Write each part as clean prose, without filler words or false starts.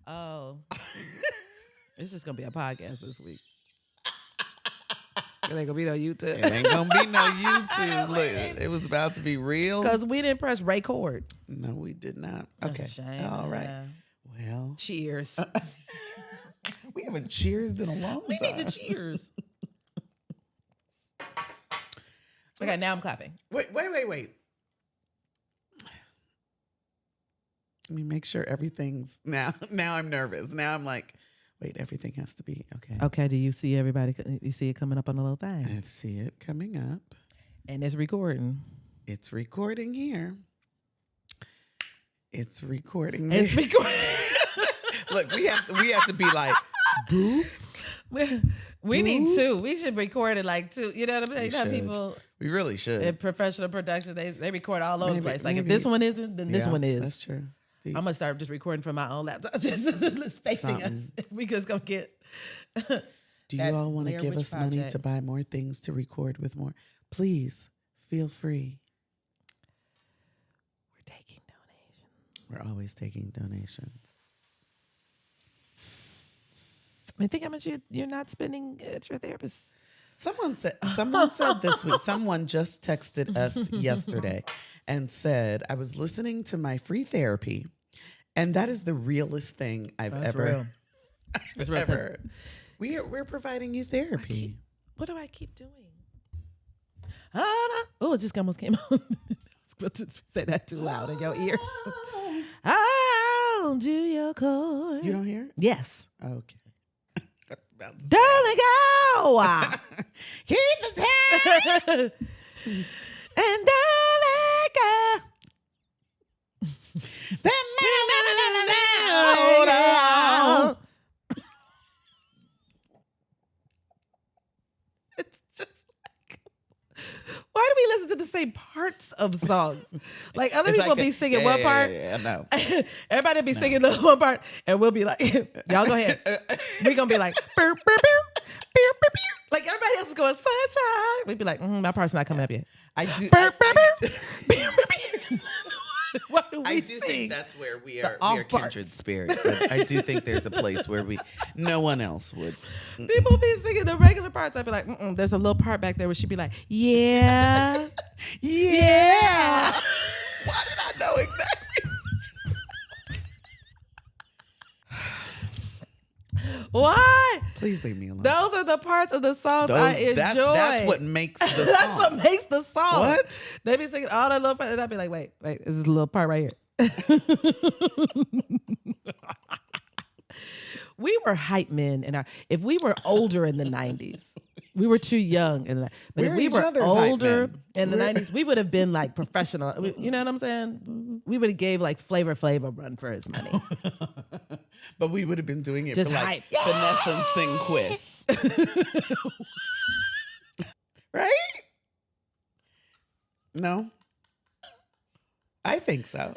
Oh, it's just gonna be a podcast this week. It ain't gonna be no YouTube. It ain't gonna be no YouTube. Look, it was about to be real. Because we didn't press record. No, we did not. That's Okay. a shame. All right. Yeah. Well, Cheers. we haven't cheersed in a long We time. need to cheers. Okay, now I'm clapping. Wait. Let me make sure everything's now. Now I'm nervous. Now I'm like, wait, everything has to be okay. Okay, do you see everybody? You see it coming up on the little thing? I see it coming up. And it's recording. It's recording here. It's recording. It's there. recording. Look, we have to be like, boop. We need two. We should record it like two. You know what I'm saying? We You know, should. people We really should. in professional production, they record all over the Maybe- place. Like if maybe- this one isn't, then this Yeah, one is. That's true. See, I'm gonna start just recording from my own laptop, just facing us. Something. We just gonna get. do you that all want to Blair give Witch us money Project. to buy more things to record with more? Please feel free. We're taking donations. We're always taking donations. I think how much you're not spending at your therapist. Someone said this week. Someone just texted us yesterday and said, I was listening to my free therapy, and that is the realest thing I've ever heard. We're providing you therapy. What do I keep doing? Oh, it just almost came out. I was supposed to say that too loud in your ear. Oh, do your core. You don't hear it? Yes. Okay. Darling, go. Keep the time. And darling, go. Hold on. It's just like, why do we listen to the same parts of songs? Like other It's people like be a- singing yeah, one yeah, part. Yeah, no. Everybody be singing the one part, and we'll be like, y'all go ahead. We're going to be like, burr, burr, burr, burr, burr, burr. Like everybody else is going, sunshine. We'd be like, my part's not coming up yet. I do. Burr, burr, burr, burr, burr. What do we I do sing? think that's where we The are. off We are parts. kindred spirits. I do think there's a place where no one else would. People be singing the regular parts. I'd be like, there's a little part back there where she'd be like, yeah. Yeah. Why did I know exactly? Why? Please leave me alone. Those are the parts of the songs I enjoy. That's what makes the song. That's what makes the song. What? They be singing all that little part, and I'd be like, wait, is this a little part right here? We were hype men if we were older in the 90s, we were too young. But if We're we each were other's hype older men. in the 90s, we would have been like professional. You know what I'm saying? We would have gave like Flavor Flav a run for his money. But we would have been doing it Just for hype. like Finesse and Sing Quiz. Right? No? I think so.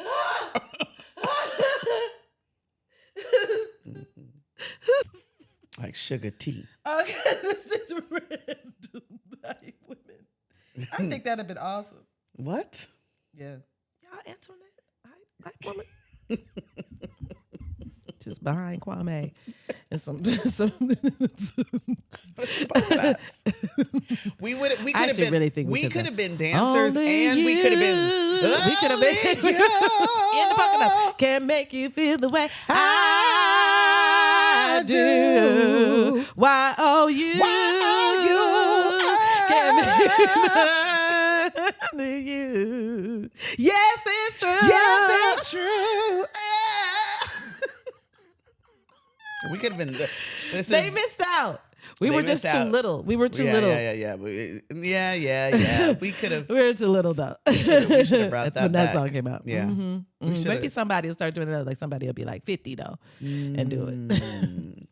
Like sugar tea. Okay, this is random hype women. I think that'd have been awesome. What? Yeah. Y'all Antoinette, hype woman. Just behind Kwame and some We could have actually been really think we we could've could been. have been dancers Only and we could have been we could have been in Only the parking lot. Can make you feel the way I do. Why oh you? Can make you? Yes, it's true. Yes, it's true. We could have been. They missed out. We They were just missed too out. little. We were too little. Yeah. We could have. We were too little though. We should have brought that when that back. song came out. Yeah. Mhm. We should've. Maybe somebody will start doing that. Like somebody will be like 50 though, and do it.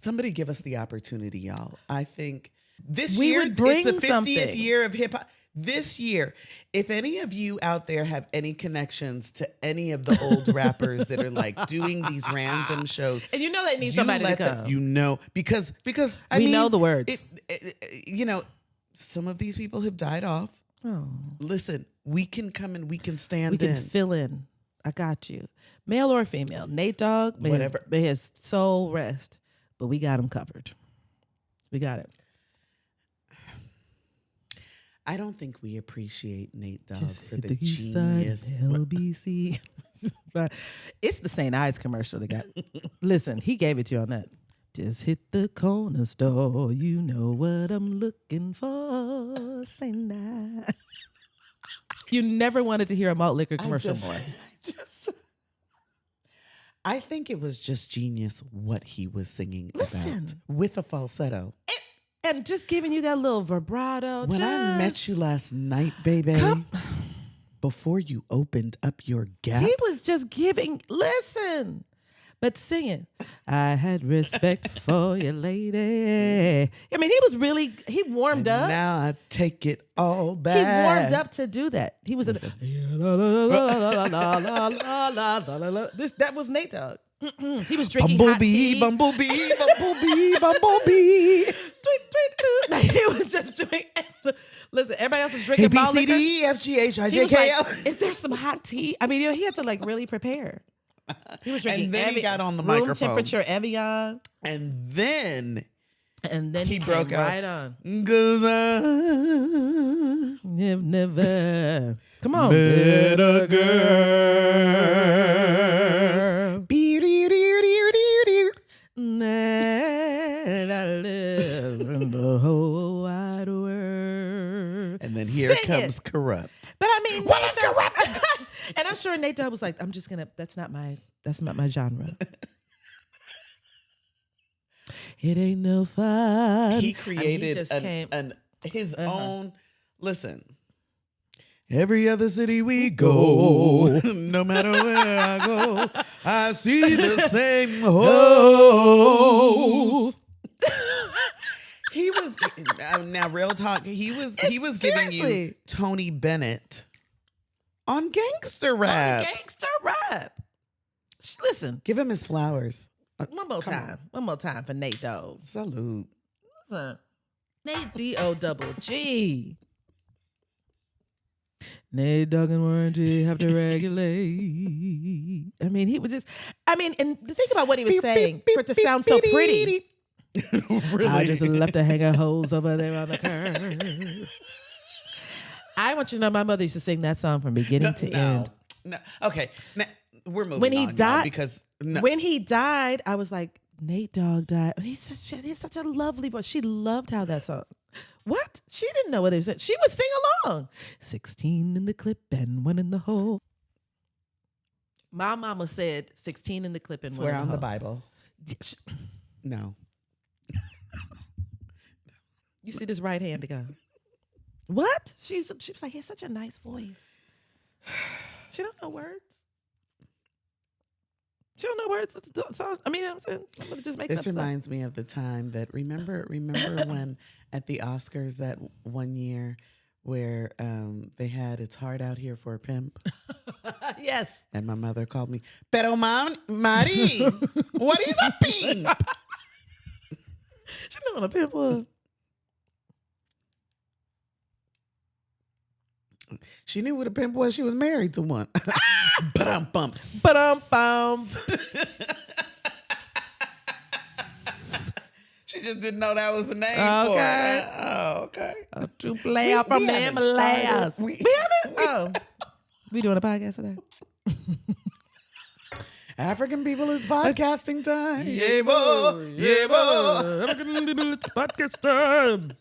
Somebody give us the opportunity, y'all. I think this We year would bring it's the 50th something. year of hip hop. This year, if any of you out there have any connections to any of the old rappers that are like doing these random shows, And you know they need you somebody to let them- come. you know, because I We mean, know the words. you know, some of these people have died off. Oh, Listen, we can come and we can stand we in. can fill in. I got you. Male or female. Nate Dogg, Whatever. may his soul rest. But we got him covered. We got it. I don't think we appreciate Nate Dogg Just for hit the east side genius. of LBC. But it's the St. Ides commercial that got. Listen, he gave it to you on that. Just hit the corner store. You know what I'm looking for. St. Ides. You never wanted to hear a malt liquor commercial more. I think it was just genius what he was singing about Listen. with a falsetto. And just giving you that little vibrato. When I met you last night, baby, before you opened up your gap, he was just giving, listen, but singing. I had respect for you, lady. I mean, he warmed up. Now I take it all back. He warmed up to do that. He was that was Nate Dogg. He was drinking hot tea. Bumblebee, bumblebee. Tweet, tweet, tweet. He was just doing. Listen, everybody else was drinking malt liquor. ABCDEFGH He was like, is there some hot tea? I mean, he had to like really prepare. He was drinking. And then he got on the room microphone. temperature Evian. And then he broke came out. right on. 'Cause I never. Come on, met a girl. That I live in the whole wide world. And then here Sing comes it. Corrupt. But I mean, Nate Dogg, and I'm sure Nate Dogg was like, that's not my genre. It ain't no fun. He created his own. Listen, every other city we go, no matter where I go, I see the same hoes. He was now real talk. He was giving you Tony Bennett on gangster rap. Listen, Give him his flowers. one more time for Nate Dogg. Salute. Nate D-O-double-G. Nate Dogg and warranty have to regulate. I mean, he was just. I mean, and think about what he was saying for it to sound so pretty. Really? I just left a hanger hose over there on the curb. I want you to know my mother used to sing that song from beginning to end. No. Okay. Now, we're moving When he on died, because when he died, I was like, Nate Dogg died. He's such a lovely voice. She loved how that song. What? She didn't know what it was. She would sing along. 16 in the clip and 1 in the hole. My mama said 16 in the clip and 1 swear in the on hole. the Bible. No. You see this right hand go. What? She was like, he has such a nice voice. She don't know words. She don't know words. So, I mean, I'm gonna just make This up stuff. reminds me of the time that remember when at the Oscars that one year where they had "It's Hard Out Here for a Pimp." Yes. And my mother called me, "Pero Mari, what is a pimp?" She know what a pimp was. She knew what a pimp was. She was married to one. Ba-dum-bumps. Ba-dum-bum. She just didn't know that was the name for it. Oh, okay. To play off from them last. We haven't? Oh. We doing a podcast today? African people, it's podcasting time. Yeah, boy. Yeah, boy. African people, it's podcast time.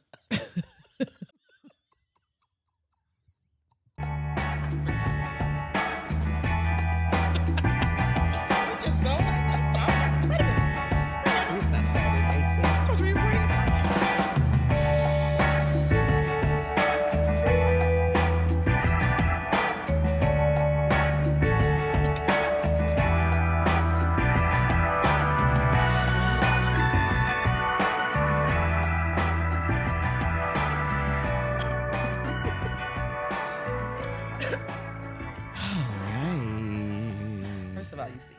First of all, you see it.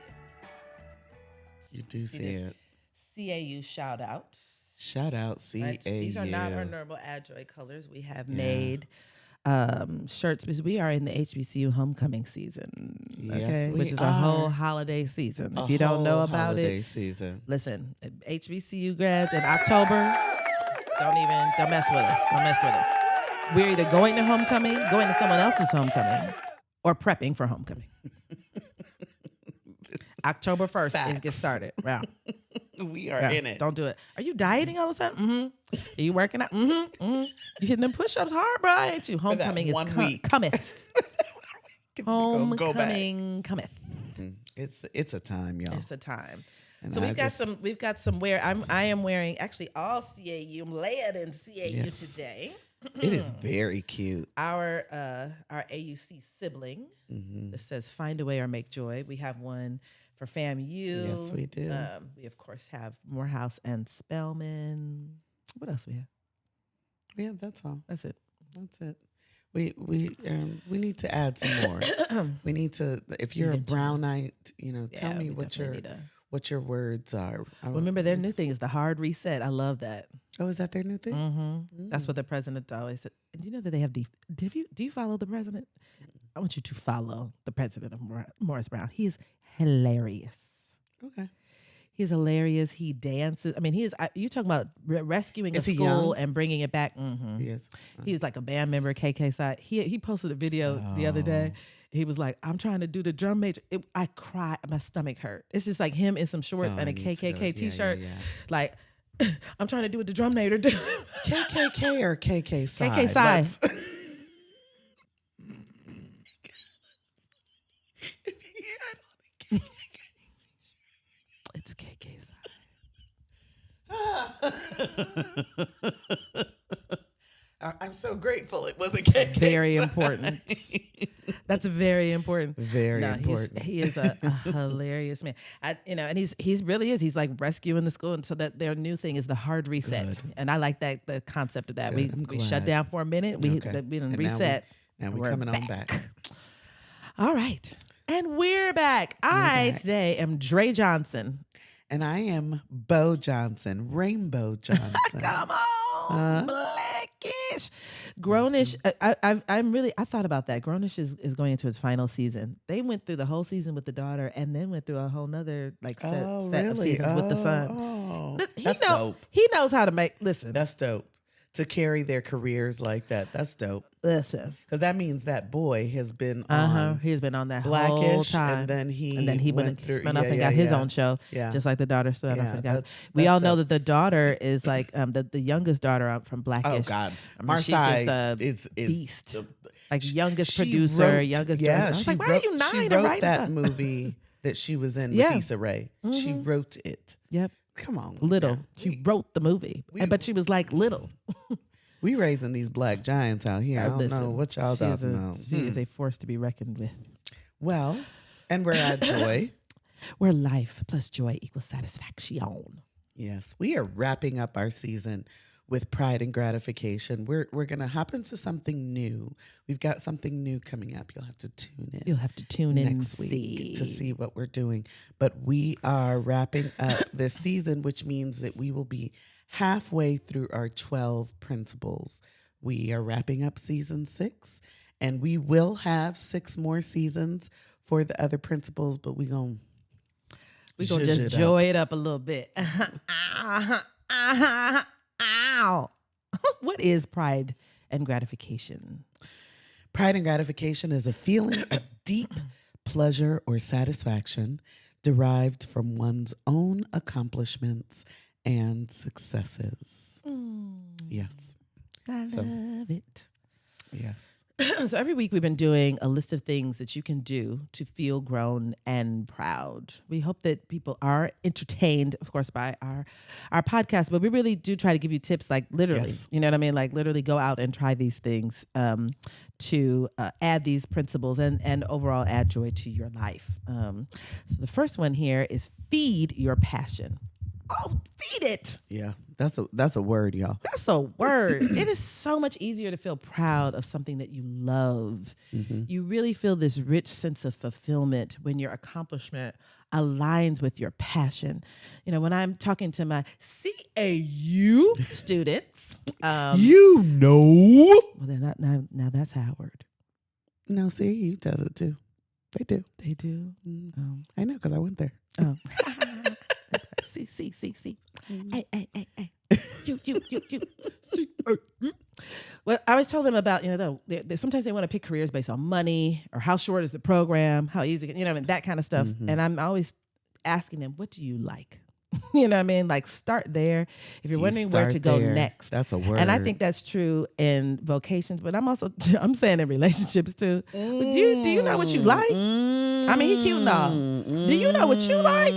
You do see it. CAU shout out. Shout out CAU. Right? These are not our normal Adroit colors. We have made shirts because we are in the HBCU homecoming season. Yes, Okay, we which is a whole are. holiday season. A If you don't know whole about holiday it, season. listen. HBCU grads in October. Don't mess with us. Don't mess with us. We're either going to homecoming, going to someone else's homecoming, or prepping for homecoming. October 1st is get Facts. started. Wow. We are Yeah, in it. Don't do it. Are you dieting all the time? Mm-hmm. Are you working out? Mm-hmm. Mm-hmm. You hitting them push-ups hard, bro, ain't you? Homecoming is 1 week. cometh. Go back. Homecoming cometh. It's a time, y'all. It's a time. And So I we've got some wear. I am wearing actually all CAU. I'm layered in CAU Yes. today. It is very cute. Our AUC sibling that says "Find a Way or Make Joy." We have one for FAMU. Yes, we do. We of course have Morehouse and Spelman. What else we have? Yeah, that's all. That's it. That's it. We need to add some more. We need to. If you're a Brownite, tell me we what definitely your need to- what your words are. Remember their new thing is the hard reset. I love that. Oh, is that their new thing? Mm-hmm. That's what the president always said. And do you know that they have do you follow the president? I want you to follow the president of Morris Brown. He is hilarious. Okay. He's hilarious. He dances. I mean, he is. You talking about rescuing Is a he school young? and bringing it back? Mm-hmm. Yes. He's like a band member, KK side. He posted a video the other day. He was like, "I'm trying to do the drum major." I cried. My stomach hurt. It's just like him in some shorts and a KKK T-shirt. Yeah. Like, I'm trying to do what the drum major do. KKK or KK side? KK side. It's KK side. I'm so grateful it wasn't KK. Very side. important. That's very important. Very important. He is a hilarious man. And he's really is. He's like rescuing the school, and so that their new thing is the hard reset. Good. And I like the concept of that. Good. I'm We shut glad. down for a minute. We Okay. we done And now reset. Now and we're coming on back. All right, and we're back. I back. today am Dre Johnson. And I am Bo Johnson, Rainbow Johnson. Come on, Blackish. Grownish. I thought about that. Grownish is going into its final season. They went through the whole season with the daughter, and then went through a whole nother set of really? seasons with the son. Oh, That's that's dope. He knows how to make. Listen, That's dope. To carry their careers like that. That's dope. listen. Because that means that boy has been on He's been on that whole Blackish, time, and then he went through, spun off and got his own show, Yeah. just like the daughter spun off Yeah, and got. that's- We that's all know dope. that the daughter is like the youngest daughter out from Blackish. Oh God, I mean, she's just Marseille a is beast. the- Like youngest she producer, wrote- youngest yeah, director. I was she like, why wrote, are you 9 she to wrote write that stuff? movie that she was in Yeah. with Issa Rae. She wrote it. Yep, Come on, little. yeah. She wrote the movie, but she was like little. We raising these black giants out here. I don't know Listen, what y'all talking about. She is a force to be reckoned with. Well, and we're at Joy. Where life plus joy equals satisfaction. Yes, we are wrapping up our season with Pride and Gratification. We're gonna hop into something new. We've got something new coming up. You'll have to tune in. You'll have to tune in next and week to see. see what we're doing. But we are wrapping up this season, which means that we will be halfway through our 12 principles. We are wrapping up season 6, and we will have 6 more seasons for the other principles, but we're going to just joy it up a little bit. Ow. What is pride and gratification? Pride and gratification is a feeling of deep pleasure or satisfaction derived from one's own accomplishments and successes. Yes. I love it. Yes. So every week we've been doing a list of things that you can do to feel grown and proud. We hope that people are entertained, of course, by our podcast, but we really do try to give you tips, like literally, Yes. you know what I mean? Like literally go out and try these things to add these principles and overall add joy to your life. So the first one here is feed your passion. Oh, feed it. Yeah. That's a word, y'all. That's a word. It is so much easier to feel proud of something that you love. Mm-hmm. You really feel this rich sense of fulfillment when your accomplishment aligns with your passion. When I'm talking to my CAU students, well, then now that's Howard. No, CAU does it too. They do. They do. I know because I went there. Oh. See. Hey. You. Well, I always told them about, sometimes they want to pick careers based on money or how short is the program, how easy, and that kind of stuff. Mm-hmm. And I'm always asking them, what do you like? You know what I mean? Like, start there. If you're wondering where to go next. That's a word. And I think that's true in vocations, but I'm saying in relationships too. Do you know what you like? I mean, he cute and all. Do you know what you like?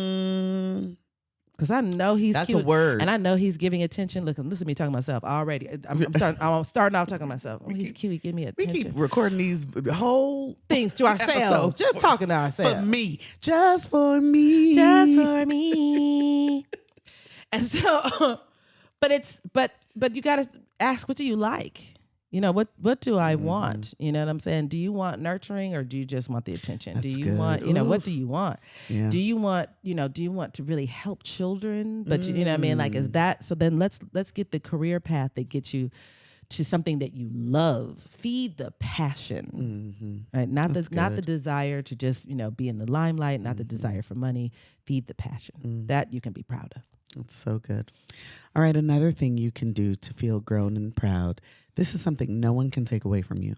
Because I know he's That's cute. a word. And I know he's giving attention. Listen to me talking to myself already. I'm starting off talking to myself. He's cute. He give me attention. We keep recording these whole things to ourselves. Just talking to ourselves. For me. Just for me. Just for me. And so, but you got to ask, what do you like? What do I want? You know what I'm saying? Do you want nurturing or do you just want the attention? That's do you good. want, what do you want? Yeah. Do you want to really help children? But you know what I mean? Like, is that, so then let's get the career path that gets you to something that you love. Feed the passion, right? Not the desire to just, be in the limelight, not the desire for money. Feed the passion. That you can be proud of. That's so good. All right. Another thing you can do to feel grown and proud. This is something no one can take away from you.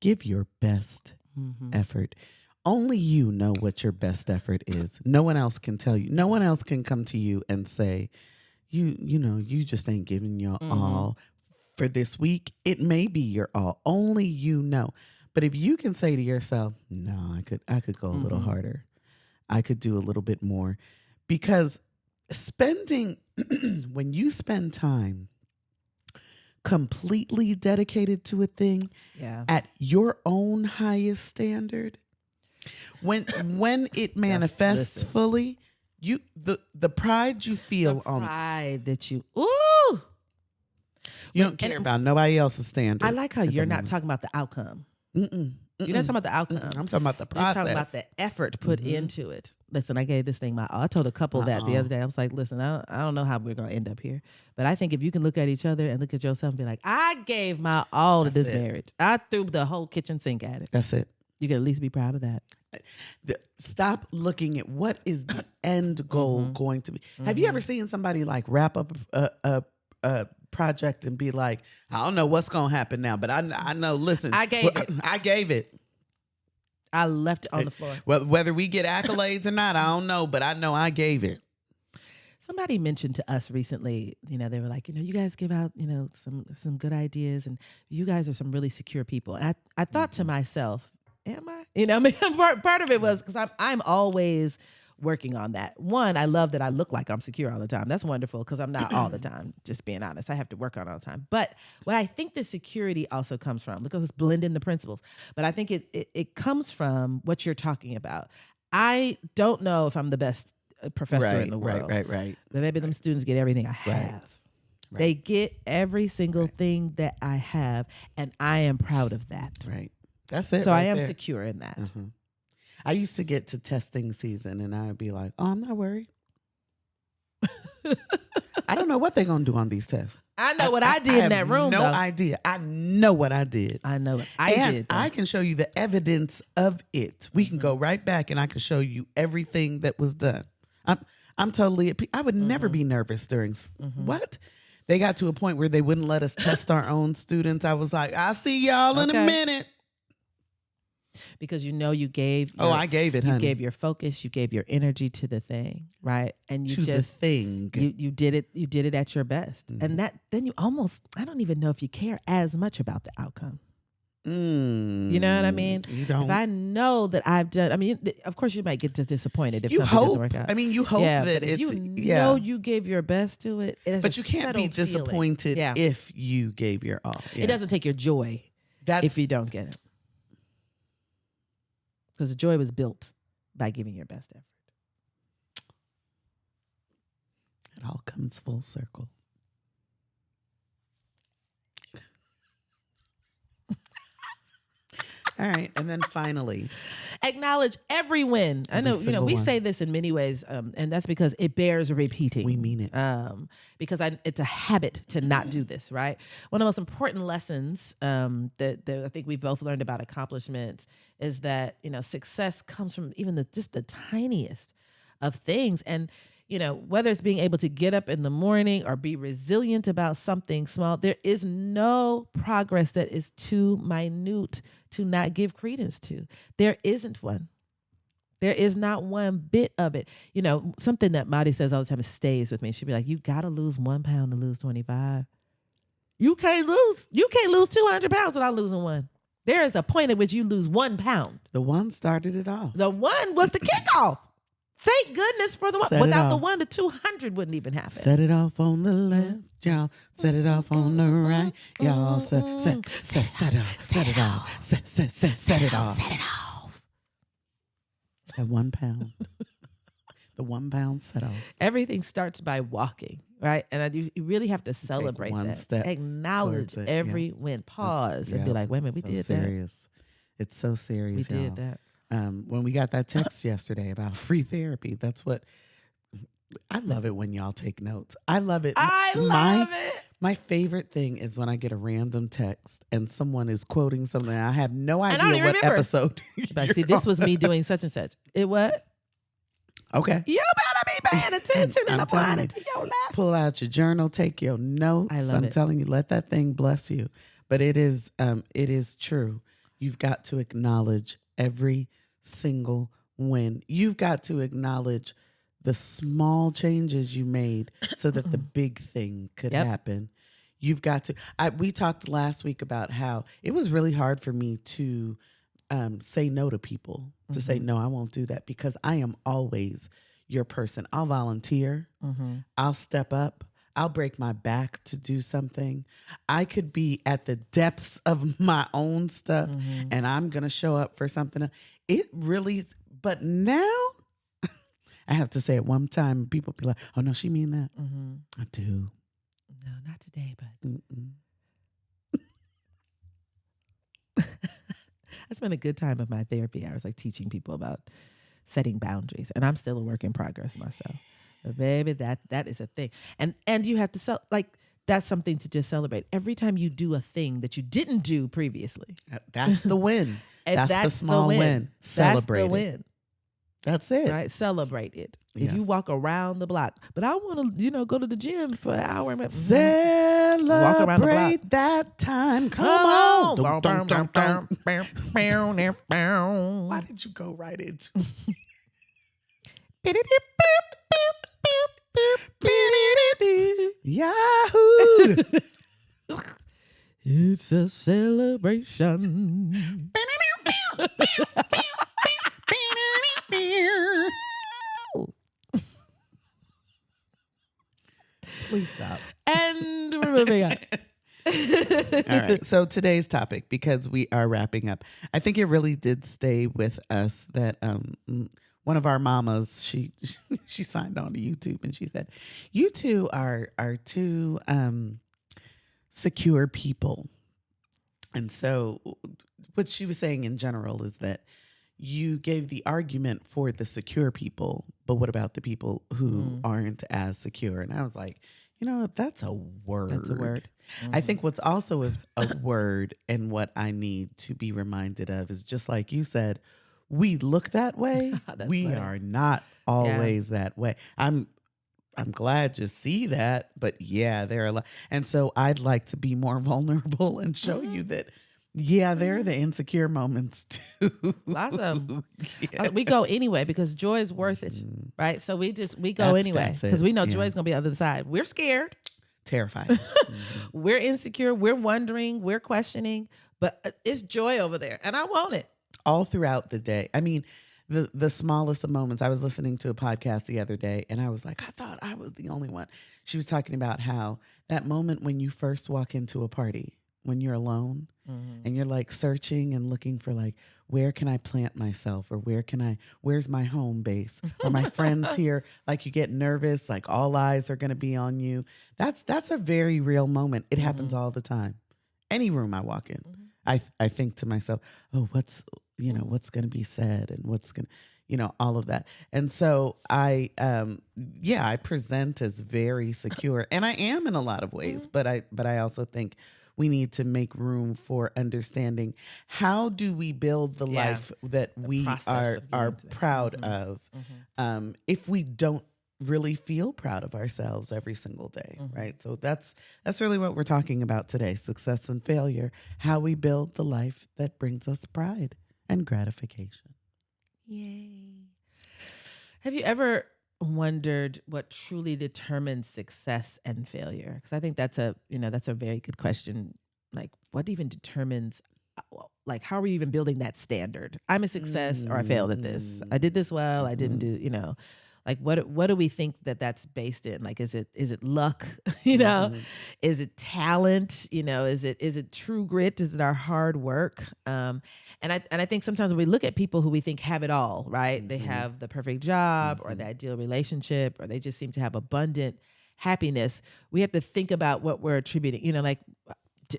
Give your best effort. Only you know what your best effort is. No one else can tell you. No one else can come to you and say, you just ain't giving your all for this week. It may be your all. Only you know. But if you can say to yourself, no, I could go a little harder. I could do a little bit more. Because when you spend time completely dedicated to a thing at your own highest standard, when it manifests fully, the pride you feel the pride that you don't care about nobody else's standard. I like how you're not talking about the outcome. You're not talking about the outcome. I'm talking about the process. You're talking about the effort put into it. Listen, I gave this thing my all. I told a couple that the other day. I was like, listen, I don't know how we're going to end up here. But I think if you can look at each other and look at yourself and be like, I gave my all to this marriage. I threw the whole kitchen sink at it. That's it. You can at least be proud of that. Stop looking at what is the end goal going to be. Have you ever seen somebody like wrap up a project and be like, I don't know what's going to happen now, but I know, listen. I gave it. I left it on the floor. Well, whether we get accolades or not, I don't know, but I know I gave it. Somebody mentioned to us recently, they were like, you guys give out, some good ideas, and you guys are some really secure people. And I thought to myself, am I? Part of it was because I'm always working on that. One, I love that I look like I'm secure all the time. That's wonderful because I'm not all the time, just being honest. I have to work on it all the time. But what I think the security also comes from, because it's blending the principles, but I think it comes from what you're talking about. I don't know if I'm the best professor in the world. Right. But maybe them students get everything I have. Right. They get every single thing that I have, and I am proud of that. Right. That's it. So I am secure in that. I used to get to testing season and I would be like, I'm not worried. I don't know what they're going to do on these tests. I know what I did in that room, no idea. I know what I did. I know what I did. I can show you the evidence of it. We can go right back and I can show you everything that was done. I'm totally, I would never be nervous during, what? They got to a point where they wouldn't let us test our own students. I was like, I'll see y'all in a minute. Because you gave I gave it, honey. You gave your focus, you gave your energy to the thing, right? And you to the thing. You did it at your best. And then you almost, I don't even know if you care as much about the outcome. You know what I mean? You don't. If I know that I've done, I mean, of course you might get disappointed if something doesn't work out. I mean, you hope that but if you know you gave your best to it, but you can't be disappointed if you gave your all. Yeah. It doesn't take your joy if you don't get it. Because the joy was built by giving your best effort. It all comes full circle. All right. And then finally. Acknowledge every win. I Every know, single we one. say this in many ways, and that's because it bears repeating. We mean it. Because it's a habit to not do this, right? One of the most important lessons that I think we both learned about accomplishments is that, success comes from even just the tiniest of things. And, whether it's being able to get up in the morning or be resilient about something small, there is no progress that is too minute to not give credence to. There isn't one. There is not one bit of it. Something that Marty says all the time, it stays with me. She'd be like, you got to lose 1 pound to lose 25. You can't lose 200 pounds without losing one. There is a point at which you lose 1 pound. The one started it all. The one was the kickoff. Thank goodness for the one. Set it Without the off. 1 to 200 wouldn't even happen. Set it off on the left, y'all. Set it off on the right, y'all. Set it off. Set it off. Set it off. Set it off. At 1 pound. The 1 pound set off. Everything starts by walking, right? And you really have to celebrate one that. step Acknowledge towards it, every win. Pause and be like, wait a minute, we so did serious. It's so that. serious, We y'all. did that. When we got that text yesterday about free therapy, that's what I love it when y'all take notes. I love it. I love it. My favorite thing is when I get a random text and someone is quoting something. I have no I don't idea even what remember. episode. Like, see, this was me doing such and such. It what? Okay. You better be paying attention and I'm telling applying you. it to your life. Pull out your journal, take your notes. I love I'm it. telling you, let that thing bless you. But it is true. You've got to acknowledge every single win. You've got to acknowledge the small changes you made so that the big thing could happen. You've got to. We talked last week about how it was really hard for me to say no to people, to say, no, I won't do that, because I am always your person. I'll volunteer. I'll step up. I'll break my back to do something. I could be at the depths of my own stuff and I'm going to show up for something. It really, but now I have to say it one time. People be like, oh no, she mean that. I do. No, not today, but I spent a good time of my therapy hours, like teaching people about setting boundaries. And I'm still a work in progress myself. But baby, that is a thing. And you have to that's something to just celebrate. Every time you do a thing that you didn't do previously. That's the win. And that's the small win. Celebrate that's the it. win. That's it. Right? Celebrate it. If you Yes. walk around the block, but I want to, go to the gym for an hour. Celebrate Walk around the block. that time. Come on. Dum, dum, dum, dum. Why Why did you go right into Yahoo? It's a celebration. Please stop. And we're moving on. All right. So today's topic, because we are wrapping up, I think it really did stay with us that one of our mamas, she signed on to YouTube and she said, "You two are two secure people." And so what she was saying in general is that you gave the argument for the secure people, but what about the people who aren't as secure? And I was like, that's a word. That's a word. I think what's also is a word, and what I need to be reminded of is, just like you said, we look that way. We funny. are not always that way. I'm glad you see that, but yeah, there are a lot. And so I'd like to be more vulnerable and show you that, yeah, there are the insecure moments too. Lots of 'em. Yeah. We go anyway because joy is worth it, right? So we go That's anyway it. because we know Yeah. joy is going to be on the other side. We're scared. Terrified. We're insecure. We're wondering. We're questioning. But it's joy over there. And I want it. All throughout the day. I mean, the smallest of moments. I was listening to a podcast the other day and I was like, I thought I was the only one. She was talking about how that moment when you first walk into a party, when you're alone and you're like searching and looking for like, where can I plant myself, or where's my home base? Are my friends here? Like you get nervous, like all eyes are going to be on you. That's a very real moment. It happens all the time. Any room I walk in, I think to myself, oh, what's going to be said and what's going to, all of that. And so I present as very secure, and I am in a lot of ways, but I also think we need to make room for understanding how do we build the Yeah. life that The we process of are getting to that. proud of, if we don't really feel proud of ourselves every single day, right? So that's really what we're talking about today: success and failure, how we build the life that brings us pride and gratification. Yay. Have you ever wondered what truly determines success and failure? Because I think that's a very good question. Like, what even determines, like, how are we even building that standard? I'm a success or I failed at this. I did this well. I didn't do, like what do we think that that's based in? Like, is it luck? Is it talent? Is it true grit? Is it our hard work? And I think sometimes when we look at people who we think have it all, right? They have the perfect job or the ideal relationship, or they just seem to have abundant happiness. We have to think about what we're attributing. Like,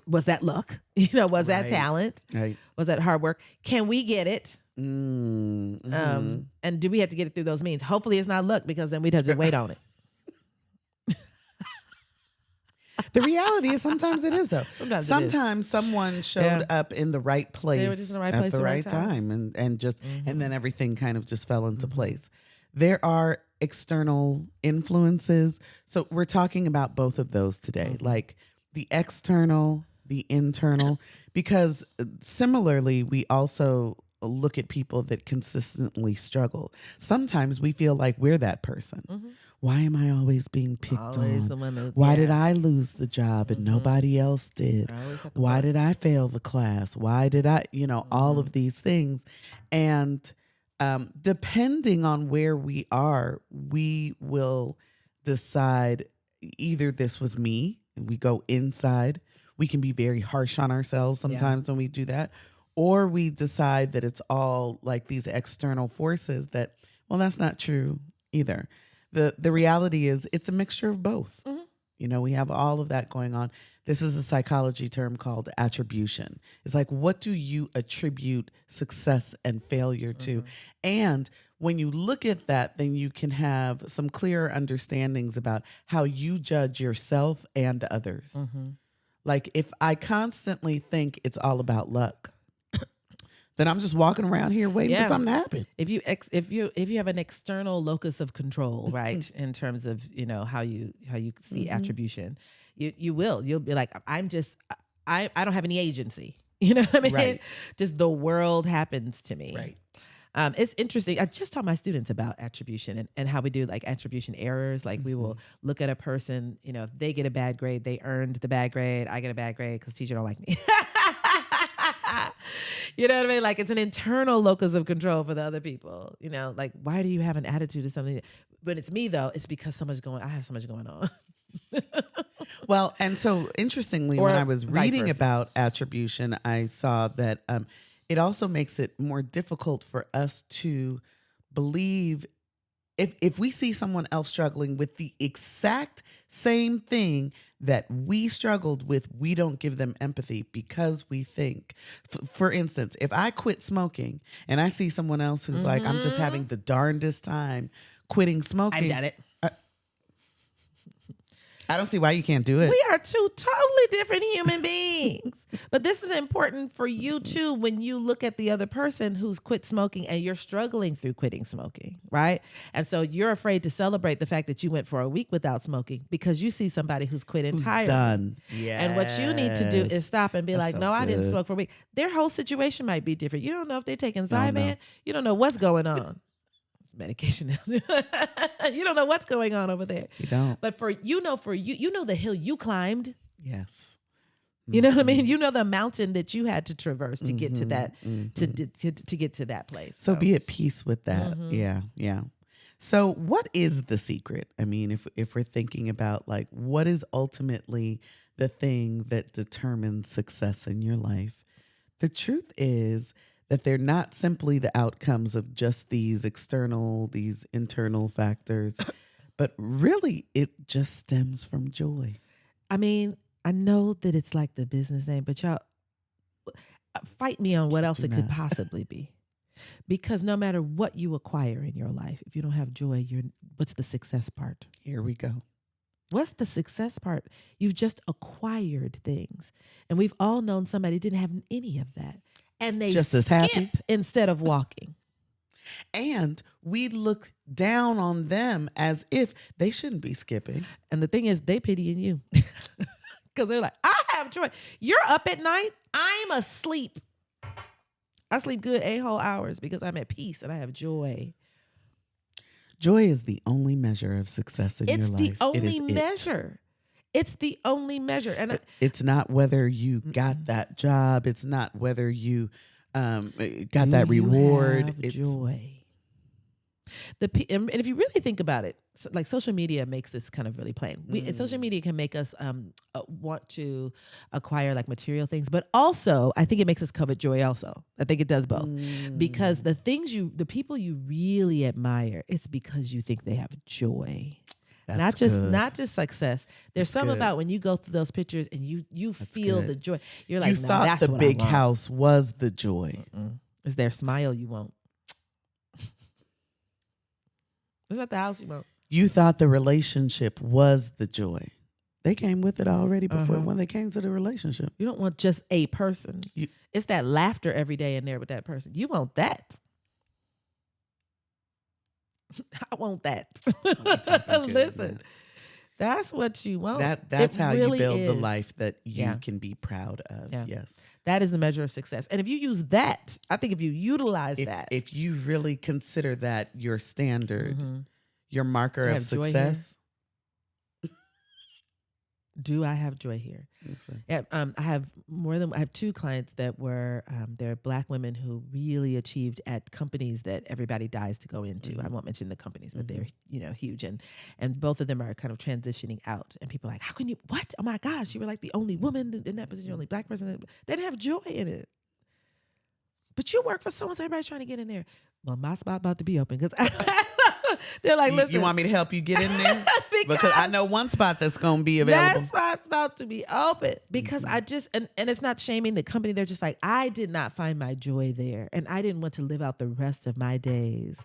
was that luck? Was that Right. talent? Right. Was that hard work? Can we get it? Mm-hmm. And do we have to get it through those means? Hopefully it's not luck, because then we'd have to wait on it. The reality is sometimes it is, though. Sometimes it is. Sometimes someone showed up in the right place, They were just in the right at place the at the right right time. time, and then everything kind of just fell into place. There are external influences. So we're talking about both of those today, like the external, the internal, because similarly, we also look at people that consistently struggle. Sometimes we feel like we're that person. Why am I always being picked Always on? the one that, Why yeah. did I lose the job and nobody else did? I always have to Why work. did I fail the class? Why did I, all of these things. And depending on where we are, we will decide either this was me, and we go inside. We can be very harsh on ourselves sometimes when we do that. Or we decide that it's all like these external forces that, well, that's not true either. The reality is it's a mixture of both. We have all of that going on. This is a psychology term called attribution. It's like, what do you attribute success and failure to? And when you look at that, then you can have some clearer understandings about how you judge yourself and others. Like, if I constantly think it's all about luck, then I'm just walking around here waiting for something to happen. If you have an external locus of control, right, in terms of how you see attribution, you'll be like, I don't have any agency. You know what I mean? Right. Just the world happens to me. Right. It's interesting. I just taught my students about attribution and how we do like attribution errors. Like, we will look at a person, if they get a bad grade, they earned the bad grade. I get a bad grade because teacher don't like me. You know what I mean? Like, it's an internal locus of control for the other people. Like, why do you have an attitude of something? But it's me, though. It's because I have so much going on. Well, and so interestingly, Or when I was vice reading versa. about attribution, I saw that it also makes it more difficult for us to believe if we see someone else struggling with the exact same thing that we struggled with, we don't give them empathy because we think, for instance, if I quit smoking and I see someone else who's like, I'm just having the darndest time quitting smoking. I've done it. I don't see why you can't do it. We are two totally different human beings. But this is important for you too when you look at the other person who's quit smoking and you're struggling through quitting smoking, right? And so you're afraid to celebrate the fact that you went for a week without smoking because you see somebody who's quit Who's entirely. done. Yes. And what you need to do is stop and be That's like, so no, I didn't good. smoke for a week. Their whole situation might be different. You don't know if they're taking Don't know. Zyman. You don't know what's going on. Medication. You don't know what's going on over there. You don't. But for you know the hill you climbed. Yes. You know what I mean? You know the mountain that you had to traverse to get to that to get to that place. So be at peace with that. Yeah, yeah. So what is the secret? I mean, if we're thinking about like what is ultimately the thing that determines success in your life, the truth is that they're not simply the outcomes of just these internal factors, but really it just stems from joy. I mean, I know that it's like the business name, but y'all, fight me on what Kid else you it could not. possibly be. Because no matter what you acquire in your life, if you don't have joy, what's the success part? Here we go. What's the success part? You've just acquired things. And we've all known somebody who didn't have any of that. And they Just as skip happy. instead of walking. And we look down on them as if they shouldn't be skipping. And the thing is, they pitying you. Because they're like, I have joy. You're up at night. I'm asleep. I sleep good 8 whole hours because I'm at peace and I have joy. Joy is the only measure of success in your life. It's the only it. measure. It's the only measure. And It's not whether you got that job. It's not whether you got that reward. Have It's joy. And if you really think about it, like social media makes this kind of really plain. Social media can make us want to acquire like material things, but also I think it makes us covet joy. Also, I think it does both because the people you really admire, it's because you think they have joy. That's Not just success. There's some about when you go through those pictures and you feel the joy. You're like, you thought that's the what big I want. house was the joy. It's their smile you want. Is that the house you want? You thought the relationship was the joy. They came with it already before when they came to the relationship. You don't want just a person. It's that laughter every day in there with that person. You want that. I want that. Listen, that's what you want. That's how really you build the is. life that you can be proud of. Yeah. Yes. That is the measure of success. And if you use that, I think if you utilize that. If you really consider that your standard, your marker of success. Do I have joy here? Yeah, I have 2 clients that were they're Black women who really achieved at companies that everybody dies to go into. I won't mention the companies, but they're huge, and both of them are kind of transitioning out. And people are like, how can you? What? Oh my gosh, you were like the only woman in that position, the only Black person. They didn't have joy in it. But you work for someone, so everybody's trying to get in there. Well, my spot about to be open because they're like, listen. You want me to help you get in there? because I know one spot that's going to be available. That spot's about to be open because I just, and it's not shaming the company. They're just like, I did not find my joy there. And I didn't want to live out the rest of my days,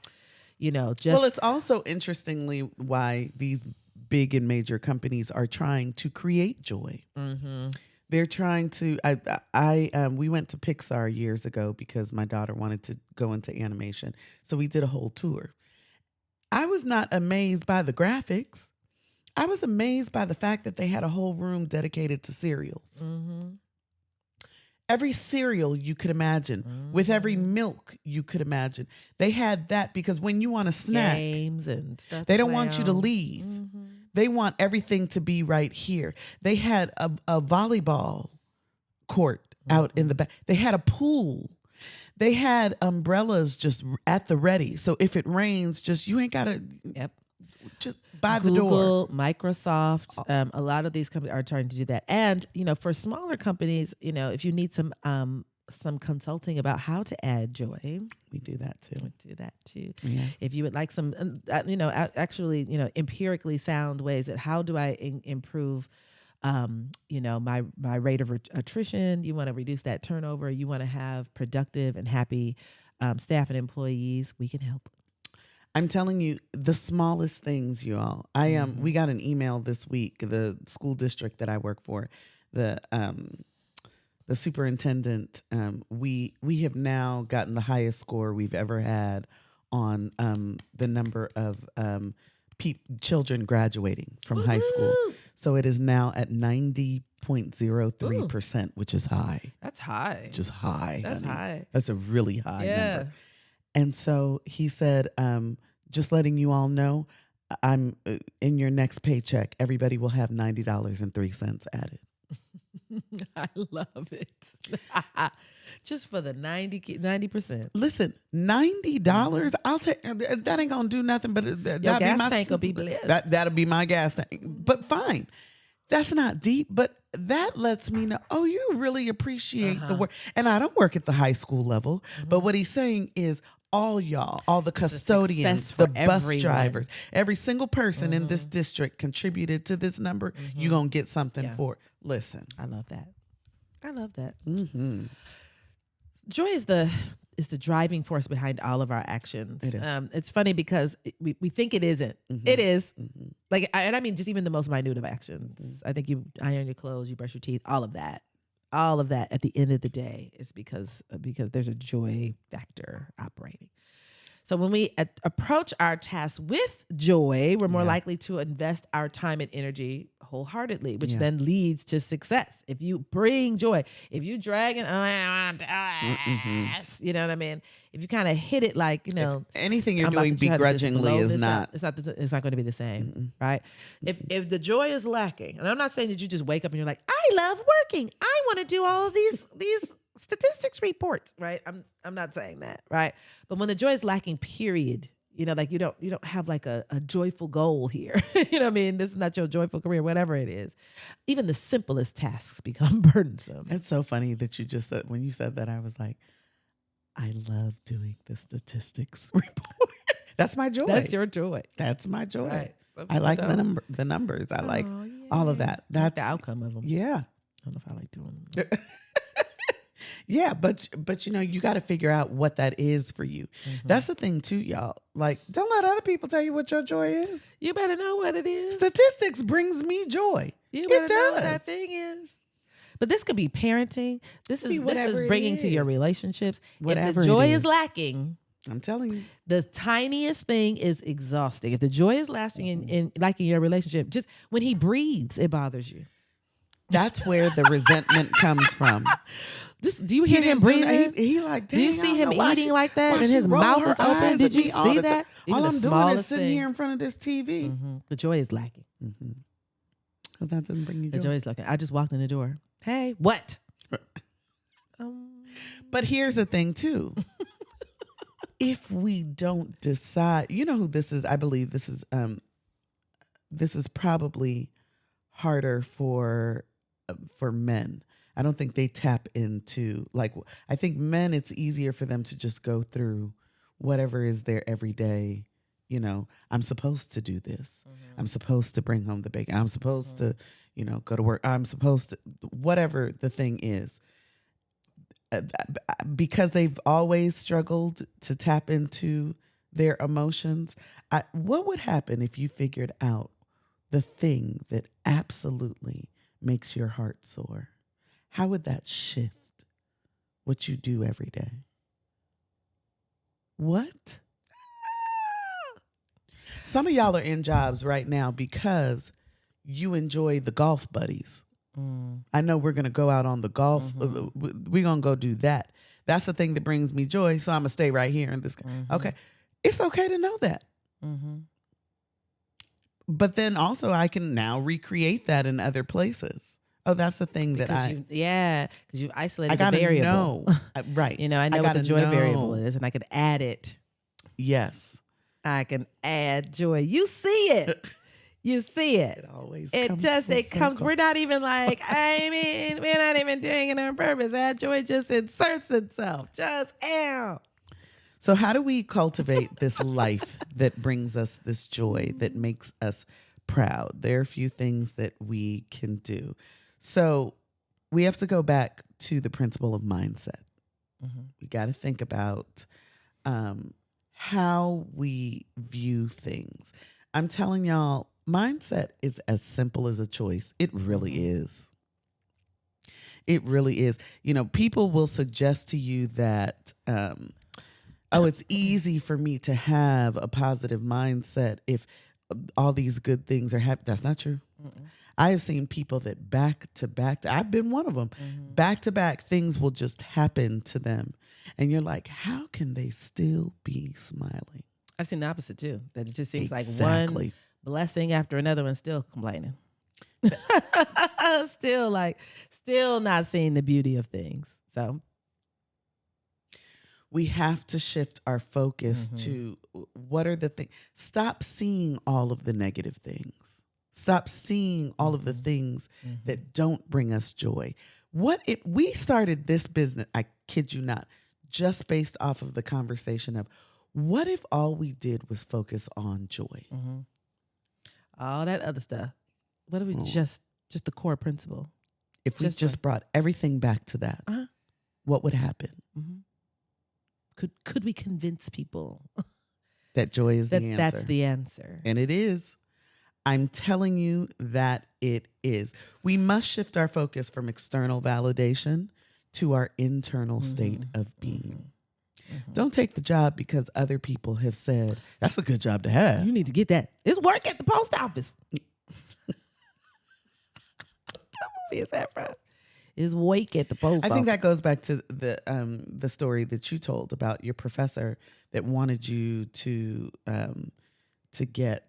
Well, it's also interestingly why these big and major companies are trying to create joy. They're trying to. We went to Pixar years ago because my daughter wanted to go into animation, so we did a whole tour. I was not amazed by the graphics. I was amazed by the fact that they had a whole room dedicated to cereals. Every cereal you could imagine, with every milk you could imagine. They had that because when you want a snack, games and stuff, they don't want you to leave. They want everything to be right here. They had a volleyball court out in the back. They had a pool. They had umbrellas just at the ready. So if it rains, you ain't got to just by the door. Google, Microsoft, a lot of these companies are trying to do that. And, for smaller companies, if you need some consulting about how to add joy, we do that too. Yeah. If you would like some, actually, empirically sound ways that how do I improve my rate of attrition, you want to reduce that turnover, you want to have productive and happy staff and employees, we can help. I'm telling you, the smallest things, you all. We got an email this week, the school district that I work for, the superintendent, we have now gotten the highest score we've ever had on the number of children graduating from high school. So it is now at 90.03%, which is high. That's high. Just high. That's honey. high. That's a really high number. And so he said, just letting you all know, I'm in your next paycheck, everybody will have $90.03 added. I love it. Just for the 90%. Listen, $90, I'll take that. Ain't gonna do nothing, but your gas tank will be blessed. That'll be my gas tank. But fine, that's not deep, but that lets me know. Oh, you really appreciate the work. And I don't work at the high school level, but what he's saying is all y'all, all the custodians, the bus drivers, every single person in this district contributed to this number. You're gonna get something for it. Listen, I love that. I love that. Joy is the driving force behind all of our actions. It is. It's funny because we think it isn't. Mhm. It is. Mhm. Like, and I mean, just even the most minute of actions. Mhm. I think you iron your clothes, you brush your teeth, all of that. All of that at the end of the day is because there's a joy factor operating. So when we approach our tasks with joy, we're more Yeah. likely to invest our time and energy wholeheartedly, which Yeah. then leads to success. If you bring joy, if you drag it, Mhm. you know what I mean? If you kind of hit it like, If anything you're I'm about doing to try to just begrudgingly blow is this not. out, it's not going to be the same, Mm-mm. right? If the joy is lacking, and I'm not saying that you just wake up and you're like, I love working. I want to do all of these statistics reports, right? I'm not saying that, right? But when the joy is lacking, period, like you don't have like a joyful goal here. You know what I mean? This is not your joyful career, whatever it is. Even the simplest tasks become burdensome. It's so funny that you just said, when you said that, I was like, I love doing the statistics report. That's my joy. That's your joy. That's my joy. Right. I like the numbers. I like all of that. That's That's the outcome of them. yeah. I don't know if I like doing them. Yeah, but you got to figure out what that is for you. Mhm. That's the thing too, y'all. Like, don't let other people tell you what your joy is. You better know what it is. Statistics brings me joy. You It better know what does. that thing is. But this could be parenting. This Could be is whatever it bringing to your is. relationships. Whatever if it the joy is. is lacking, I'm telling you. the tiniest thing is exhausting. If the joy is lasting in your relationship, just when he breathes, it bothers you. That's where the resentment comes from. Just do you hear him didn't do breathing? that. He like, Do you dang, I see don't him know why eating she- like that why and she his roll mouth her is open? eyes Did at you me all see the time. that? Even All the I'm doing is smallest sitting thing. here in front of this TV. The joy is lacking. Because that doesn't bring you The joy. joy is lacking. I just walked in the door. Hey, what? But here's the thing too. If we don't decide, you know who this is? I believe this is probably harder for men. I don't think they tap into, like, I think men, it's easier for them to just go through whatever is their everyday, I'm supposed to do this. I'm supposed to bring home the bacon. I'm supposed to, go to work. I'm supposed to, whatever the thing is. Because they've always struggled to tap into their emotions, what would happen if you figured out the thing that absolutely makes your heart soar? How would that shift what you do every day? What? Some of y'all are in jobs right now because you enjoy the golf buddies. I know we're going to go out on the golf. We're going to go do that. That's the thing that brings me joy. So I'm going to stay right here in this. Okay. It's okay to know that. But then also I can now recreate that in other places. Oh, that's the thing because you've isolated I gotta the variable. know. Right. I know what the gotta joy variable know. is, and I could add it. Yes. I can add joy. You see it. You see it. It always It comes just full it comes. circle. We're not even like, we're not even doing it on purpose. That joy just inserts itself. Just ow. So how do we cultivate this life that brings us this joy, that makes us proud? There are a few things that we can do. So we have to go back to the principle of mindset. We got to think about how we view things. I'm telling y'all, mindset is as simple as a choice. It really is. It really is. People will suggest to you that, it's easy for me to have a positive mindset if all these good things are happening. That's not true. I have seen people that back to back, I've been one of them, back to back, things will just happen to them. And you're like, how can they still be smiling? I've seen the opposite too. That it just seems like Exactly. one blessing after another and still complaining. Still not seeing the beauty of things. So we have to shift our focus to what are the things. Stop seeing all of the negative things. Stop seeing all of the things that don't bring us joy. What if we started this business, I kid you not, just based off of the conversation of what if all we did was focus on joy? All that other stuff. What if we just the core principle? If we just brought everything back to that. what would happen? Could we convince people That joy is that the answer. that's the answer? And it is. I'm telling you that it is. We must shift our focus from external validation to our internal state of being. Don't take the job because other people have said, that's a good job to have. You need to get that. It's work at the post office. Is that right? Is wake at the post I think office. that goes back to the story that you told about your professor that wanted you to get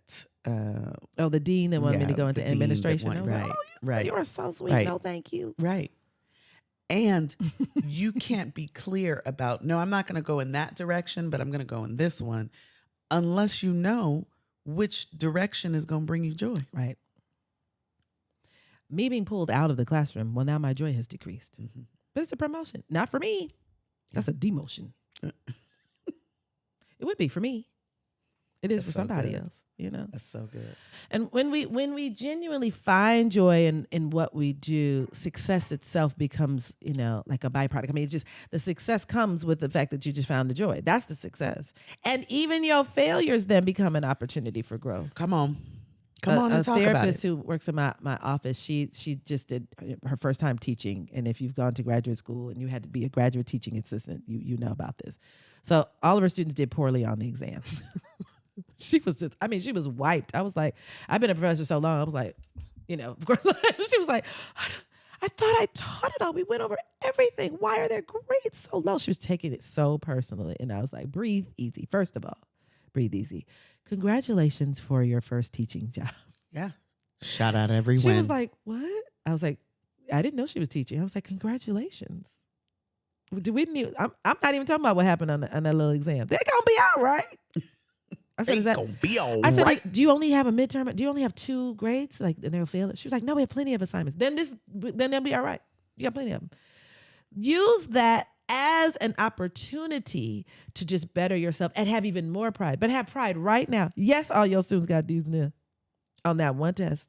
the dean that wanted me to go into administration. I was like, right. You are so sweet. Right. No, thank you. Right. And you can't be clear about, no, I'm not going to go in that direction, but I'm going to go in this one, unless you know which direction is going to bring you joy. Right. Me being pulled out of the classroom, well, now my joy has decreased. But it's a promotion. Not for me. That's a demotion. It would be for me. It is for somebody else, you know. That's so good. And when we genuinely find joy in what we do, success itself becomes, you know, like a byproduct. I mean, the success comes with the fact that you just found the joy. That's the success. And even your failures then become an opportunity for growth. Come on and talk about it. A therapist who works in my office, she just did her first time teaching. And if you've gone to graduate school and you had to be a graduate teaching assistant, you know about this. So all of her students did poorly on the exam. She was wiped. I was like, I've been a professor so long. I was like, you know, of course, she was like, I thought I taught it all. We went over everything. Why are their grades so low? She was taking it so personally. And I was like, breathe easy. First of all, breathe easy. Congratulations for your first teaching job. Yeah. Shout out every She win. was like, what? I was like, I didn't know she was teaching. I was like, congratulations. I'm not even talking about what happened on that little exam. They're going to be all right. I said, They're going to be all I said, right. like, do you only have a midterm? Do you only have 2 grades? Like, and they'll fail it? She was like, no, we have plenty of assignments. Then they'll be all right. You got plenty of them. Use that as an opportunity to just better yourself and have even more pride. But have pride right now. Yes, all your students got D's now on that one test.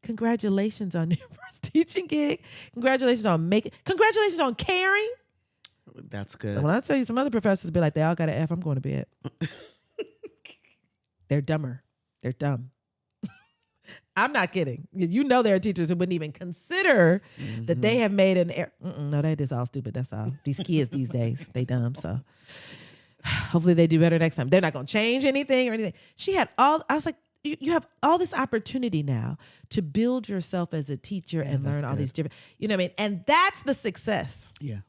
Congratulations on your first teaching gig. Congratulations on caring. That's good. And when I tell you, some other professors be like, they all got an F, I'm going to bed. They're dumber. They're dumb. I'm not kidding. You know there are teachers who wouldn't even consider that they have made an error. No, that is all stupid. That's all. These kids these days, they dumb. So hopefully they do better next time. They're not going to change anything or anything. I was like, you have all this opportunity now to build yourself as a teacher and learn all these different, you know what I mean? And that's the success. Yeah.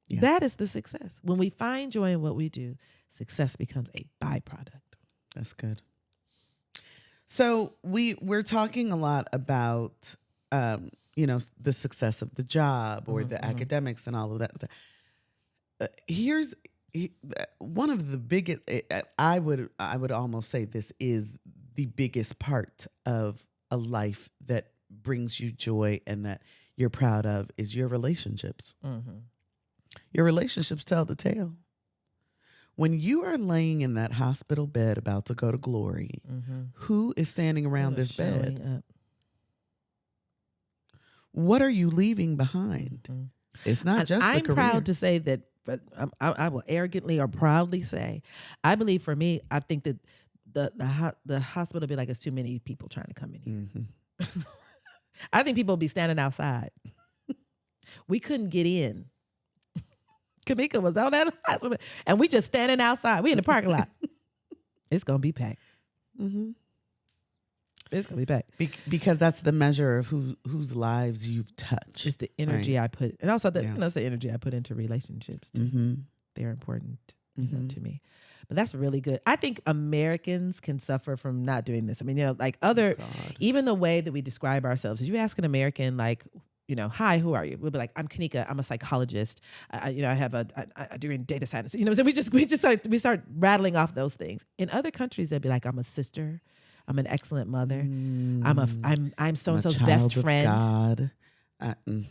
That is the success. When we find joy in what we do, success becomes a byproduct. That's good. So we're talking a lot about, the success of the job or the academics and all of that stuff. Here's one of the biggest. I would almost say this is the biggest part of a life that brings you joy and that you're proud of is your relationships. Your relationships tell the tale. When you are laying in that hospital bed about to go to glory, who is standing around this bed? What are you leaving behind? It's not just I'm the career. proud to say that, but I will arrogantly or proudly say, I believe for me, I think that the hospital would be like, it's too many people trying to come in here. I think people will be standing outside. We couldn't get in. Kamika was on that hospital, and we just standing outside. We in the parking lot. It's going to be packed. It's going to be packed. Because that's the measure of whose lives you've touched. It's the energy I put, and also it's the energy I put into relationships too. They're important to me. But that's really good. I think Americans can suffer from not doing this. I mean, like even the way that we describe ourselves. If you ask an American, like, hi, who are you? We'll be like, I'm Kanika. I'm a psychologist. I have a degree in data science. So we start rattling off those things. In other countries, they'll be like, I'm a sister. I'm an excellent mother. I'm so and so's best friend. God.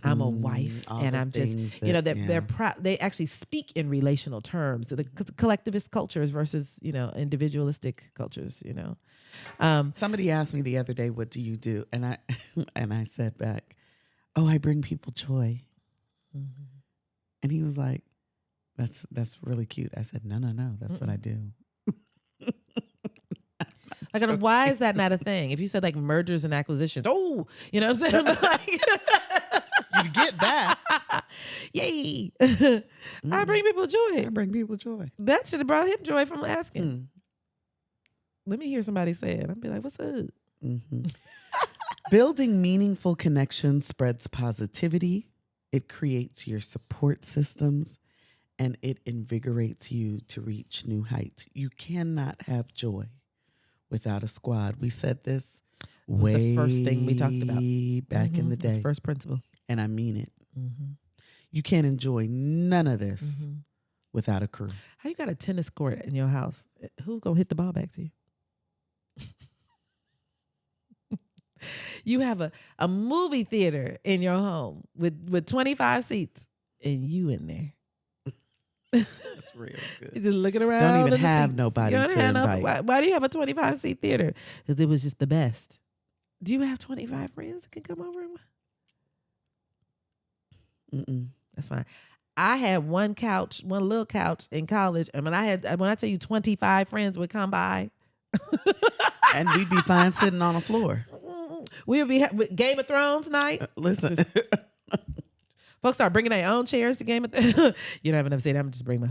I'm a wife, and I'm just they're proud. They actually speak in relational terms. The collectivist cultures versus individualistic cultures. Somebody asked me the other day, "What do you do?" And I said back, "Oh, I bring people joy." And he was like, that's really cute. I said, no, that's what I do. Like, why is that not a thing? If you said like mergers and acquisitions, oh, you know what I'm saying? Like, You get that. yay. I bring people joy. I bring people joy. That should have brought him joy from asking. Mm. Let me hear somebody say it. I'll be like, what's up? Mm-hmm. Building meaningful connections spreads positivity. It creates your support systems, and it invigorates you to reach new heights. You cannot have joy without a squad. We said this way the first thing we talked about back in the day. First principle. And I mean it. Mm-hmm. You can't enjoy none of this without a crew. How you got a tennis court in your house? Who's going to hit the ball back to you? You have a movie theater in your home with 25 seats and you in there. That's real good. You're just looking around. Don't even have nobody to invite. Why do you have a 25 seat theater? Because it was just the best. Do you have 25 friends that can come over? That's fine. I had one little couch in college, and when I tell you 25 friends would come by, and we'd be fine sitting on the floor. We would be with Game of Thrones night. Listen, folks start bringing their own chairs to Game of Thrones. You don't have enough seat. I'm just bring my.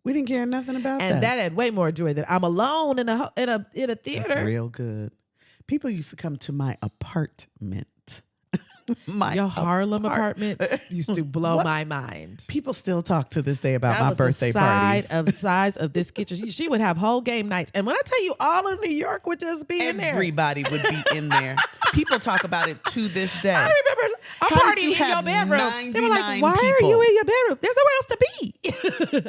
We didn't care nothing about that. And that had way more joy than I'm alone in a theater. That's real good. People used to come to my apartment. Your Harlem apartment used to blow my mind. People still talk to this day about that my was birthday parties. Size of this kitchen. She would have whole game nights. And when I tell you all of New York would just be in there. Everybody would be in there. People talk about it to this day. I remember a party in your bedroom. They were like, why are you in your bedroom? There's nowhere else to be.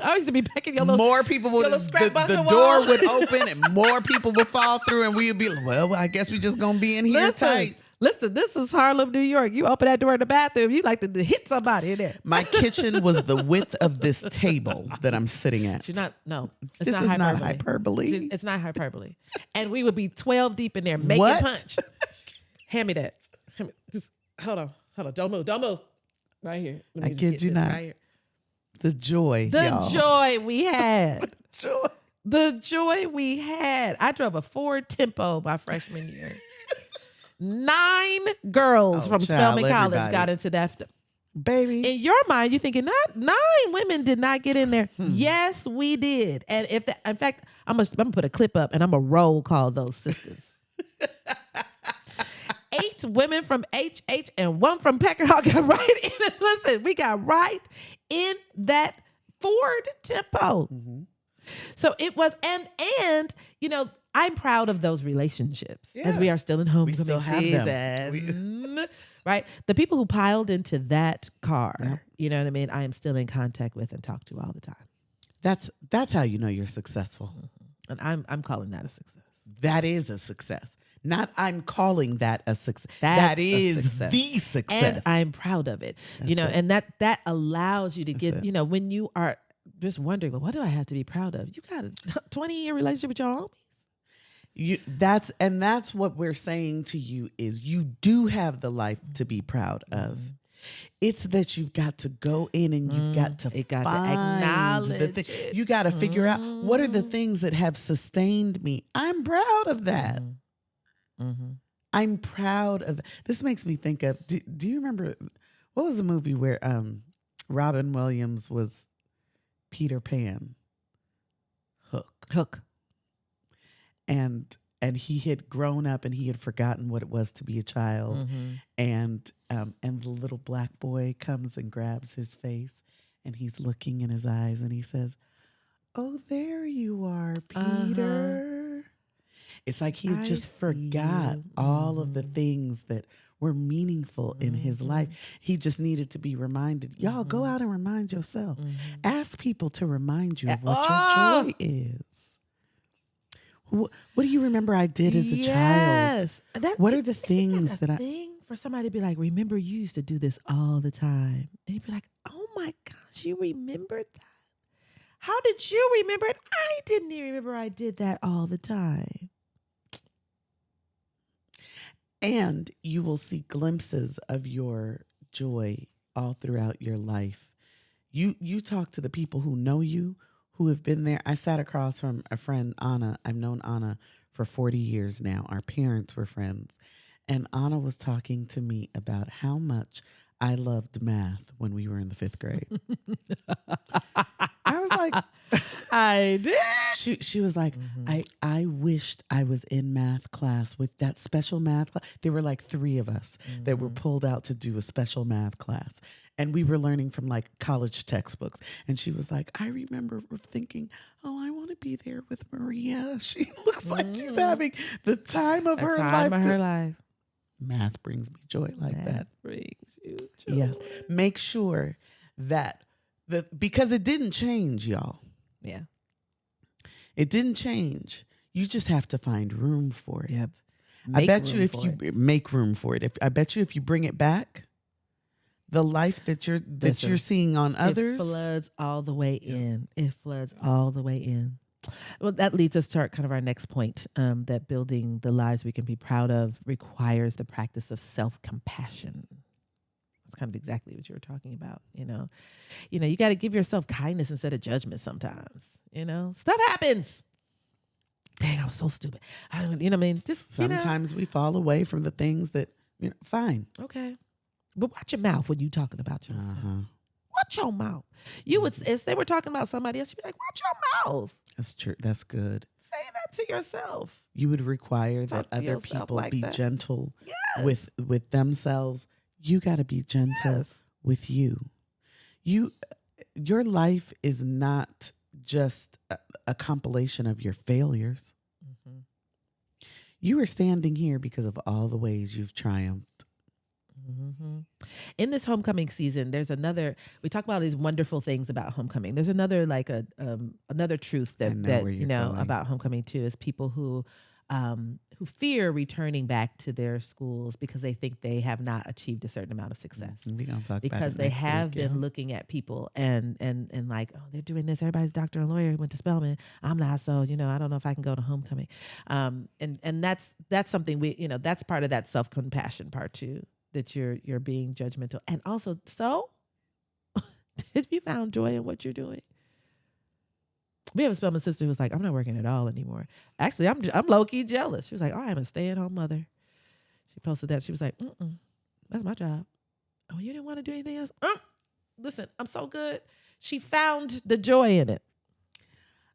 I used to be back in your little more people would the door would open and more people would fall through and we would be like, well, I guess we just gonna be in here tight. Listen, this is Harlem, New York. You open that door in the bathroom, you like to hit somebody in there. My kitchen was the width of this table that I'm sitting at. It's not hyperbole. It's not hyperbole. And we would be 12 deep in there making punch. Hand me that. Just hold on. Don't move. Right here. I kid you not. Right, the joy. Joy we had. Joy. The joy we had. I drove a Ford Tempo my freshman year. 9 girls from Spelman College got into that. Baby. In your mind, you're thinking, not 9 women did not get in there. Yes, we did. And in fact, I'm gonna put a clip up and I'm gonna roll call those sisters. 8 women from HH and 1 from Peckerhall got right in it. Listen, we got right in that Ford Tempo. So it was, and you know, I'm proud of those relationships as we are still in homecoming season. Right? The people who piled into that car, you know what I mean? I am still in contact with and talk to all the time. That's how you know you're successful. And I'm calling that a success. That is a success. Not I'm calling that a success. That is the success. And I'm proud of it. And that allows you to get, when you are just wondering, well, what do I have to be proud of? You got a 20-year relationship with your homies. That's what we're saying to you is you do have the life to be proud of. It's that you've got to go in and you've got to acknowledge it. You got to figure out what are the things that have sustained me. I'm proud of that. I'm proud of that. This makes me think of, do you remember, what was the movie where Robin Williams was Peter Pan? Hook. And he had grown up and he had forgotten what it was to be a child. And the little black boy comes and grabs his face and he's looking in his eyes and he says, "Oh, there you are, Peter." It's like he just forgot all of the things that were meaningful in his life. He just needed to be reminded. Y'all go out and remind yourself. Ask people to remind you of what your joy is. What do you remember I did as a child? What are the things that I... thing for somebody to be like, remember you used to do this all the time. And you'd be like, oh my gosh, you remembered that? How did you remember it? I didn't even remember I did that all the time. And you will see glimpses of your joy all throughout your life. You talk to the people who know you, who have been there. I sat across from a friend, Anna. I've known Anna for 40 years now. Our parents were friends. And Anna was talking to me about how much I loved math when we were in the 5th grade. I was like, I did. she was like, I wished I was in math class with that special math class. There were like 3 of us that were pulled out to do a special math class. And we were learning from like college textbooks. And she was like, I remember thinking, oh, I want to be there with Maria. She looks like she's having the time of her life. Math brings me joy like that. Brings you joy. Yes. Make sure that because it didn't change, y'all. Yeah. It didn't change. You just have to find room for it. Yep. I bet you if you make room for it, I bet you if you bring it back, the life that you're seeing on others, it floods all the way in. It floods all the way in. Well, that leads us to our next point, that building the lives we can be proud of requires the practice of self-compassion. That's kind of exactly what you were talking about. You got to give yourself kindness instead of judgment sometimes. Stuff happens. Dang, I was so stupid. You know what I mean? Just sometimes we fall away from the things that, fine. Okay. But watch your mouth when you talking about yourself. Watch your mouth. You would, if they were talking about somebody else, you'd be like, watch your mouth. That's true. That's good. Say that to yourself. You would require that other people be gentle with themselves. You got to be gentle with you. Your life is not just a compilation of your failures. You are standing here because of all the ways you've triumphed. In this homecoming season, there's another. We talk about these wonderful things about homecoming. There's another another truth that about homecoming too is people who fear returning back to their schools because they think they have not achieved a certain amount of success. We're gonna talk because about it they have been looking at people and like, oh, they're doing this. Everybody's doctor and lawyer went to Spelman. I'm not, so I don't know if I can go to homecoming. And that's something that's part of that self-compassion part too. That you're being judgmental, and also, so if you found joy in what you're doing, we have a Spelman sister who's like, I'm not working at all anymore. Actually, I'm low key jealous. She was like, oh, I'm a stay-at-home mother. She posted that. She was like, that's my job. Oh, you didn't want to do anything else? Listen, I'm so good. She found the joy in it.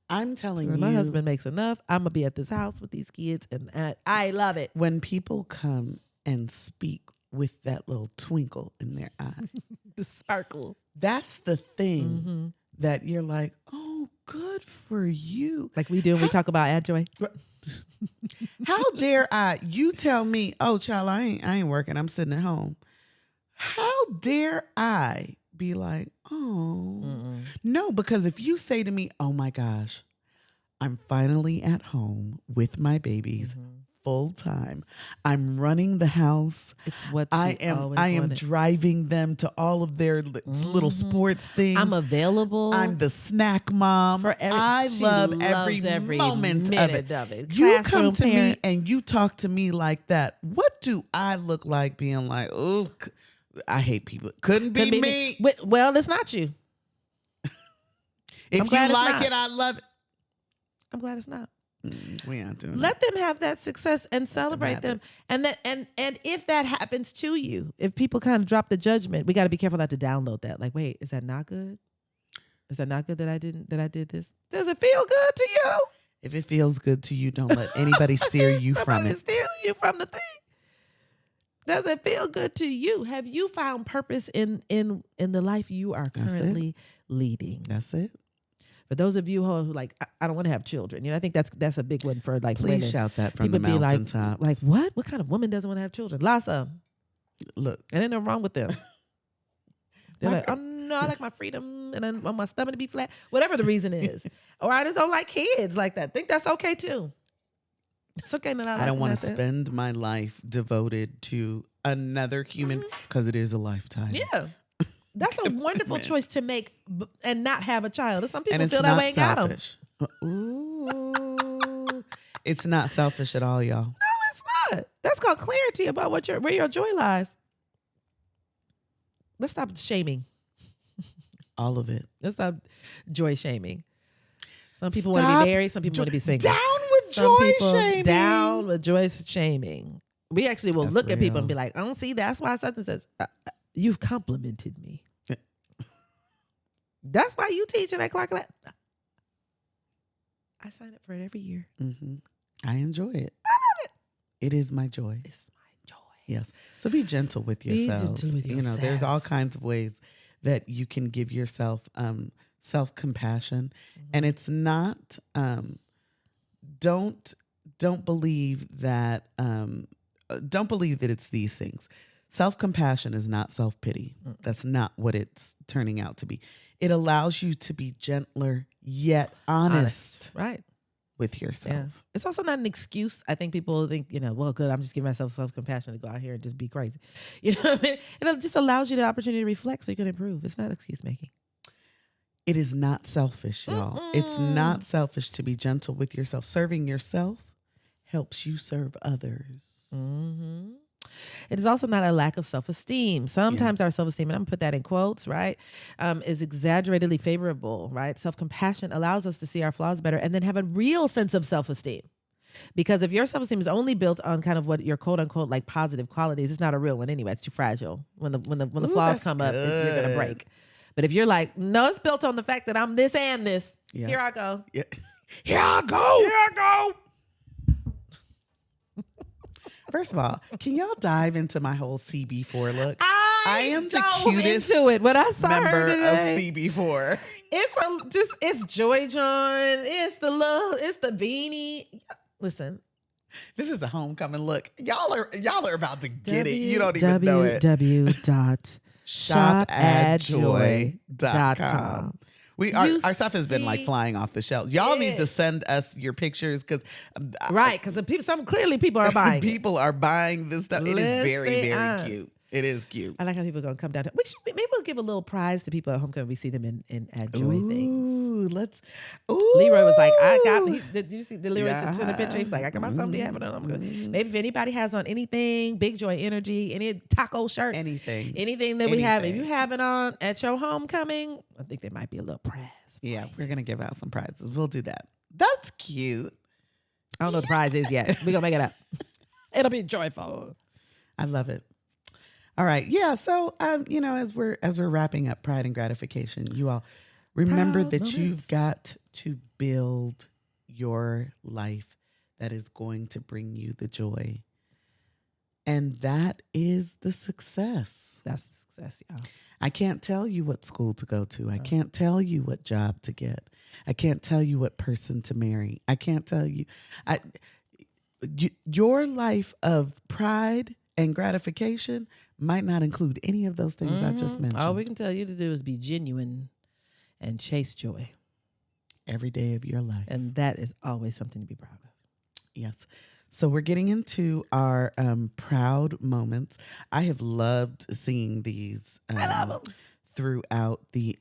I'm telling you, my husband makes enough. I'm gonna be at this house with these kids, and I love it. When people come and speak with that little twinkle in their eye. The sparkle. That's the thing that you're like, oh, good for you. Like we do when we talk about Aunt Joy. How dare you tell me, oh, child, I ain't working. I'm sitting at home. How dare I be like, oh. No, because if you say to me, oh, my gosh, I'm finally at home with my babies. Full time. I'm running the house. It's what I am driving them to all of their little sports things. I'm available. I'm the snack mom. I love every moment of it. You come to me and you talk to me like that. What do I look like being like, oh, I hate people. Couldn't be me. Well, it's not you. If you like it, I love it. I'm glad it's not. We aren't doing Let them have that success and celebrate them. And if that happens to you, if people kind of drop the judgment, we got to be careful not to download that. Like, wait, is that not good? Is that not good that I did this? Does it feel good to you? If it feels good to you, don't let anybody steer you from it. Steer you from the thing. Does it feel good to you? Have you found purpose in the life you are currently leading? That's it. For those of you who like, I don't want to have children. I think that's a big one for like women. Please shout that from People the mountaintops. Like what? What kind of woman doesn't want to have children? Lots of them. Look. And ain't nothing wrong with them. They're like, I like my freedom and I want my stomach to be flat. Whatever the reason is. Or I just don't like kids like that. I think that's okay too. It's okay that I don't want to spend my life devoted to another human because it is a lifetime. Yeah. That's a wonderful choice to make and not have a child. Some people feel that way and got them. Ooh. It's not selfish at all, y'all. No, it's not. That's called clarity about where your joy lies. let's stop shaming. All of it. Let's stop joy shaming. Some people want to be married. Some people want to be single. Down with Some joy people shaming. down with joy shaming. We actually will That's look at people and be real. like, I don't see that's why something says, you've complimented me. That's why you teaching at Clark. I sign up for it every year. Mm-hmm. I enjoy it. I love it. It is my joy. It's my joy. Yes. So be gentle with yourselves. gentle with You know, there's yourself. all kinds of ways that you can give yourself self-compassion. And it's not don't believe that it's these things. Self-compassion is not self-pity. That's not what it's turning out to be. It allows you to be gentler yet honest. Right. With yourself. Yeah. It's also not an excuse. I think people think, well, good, I'm just giving myself self-compassion to go out here and just be crazy. You know what I mean? It just allows you the opportunity to reflect so you can improve. It's not excuse making. It is not selfish, y'all. It's not selfish to be gentle with yourself. Serving yourself helps you serve others. Mm-hmm. It is also not a lack of self-esteem. Sometimes our self-esteem, and I'm going to put that in quotes, right, is exaggeratedly favorable, right? Self-compassion allows us to see our flaws better and then have a real sense of self-esteem. Because if your self-esteem is only built on kind of what your quote unquote like positive qualities, it's not a real one anyway. It's too fragile. When the flaws come up, you're going to break. But if you're like, no, it's built on the fact that I'm this and this. Yeah. Here I go. Yeah. Here I go. First of all, can y'all dive into my whole CB4 look? I am the cutest into it. What I saw member her of today. CB4. It's Joy John. It's the beanie. Listen, this is a homecoming look. Y'all are about to get it. You don't even know it. www.shopadjoy.com. Our stuff has been like flying off the shelf. Y'all need to send us your pictures because clearly people are buying. People are buying this stuff. It is very, very cute. It is cute. I like how people are gonna come down to. Maybe we'll give a little prize to people at homecoming. We see them in at Joy things. Leroy was like, did you see the Leroy sent a picture? He was like, I got my something to have it on. I'm good. Maybe if anybody has on anything, Big Joy Energy, any taco shirt, anything that we have, if you have it on at your homecoming, I think there might be a little prize. Yeah, we're gonna give out some prizes. We'll do that. That's cute. I don't know what the prize is yet. We're gonna make it up. It'll be joyful. I love it. All right. Yeah. So, as we're wrapping up Pride and Gratification, you all remember that you've got to build your life that is going to bring you the joy. And that is the success. That's the success, y'all. I can't tell you what school to go to. I can't tell you what job to get. I can't tell you what person to marry. I can't tell you. Your life of pride and gratification might not include any of those things I just mentioned. All we can tell you to do is be genuine and chase joy every day of your life. And that is always something to be proud of. Yes. So we're getting into our proud moments. I have loved seeing these I love them. throughout the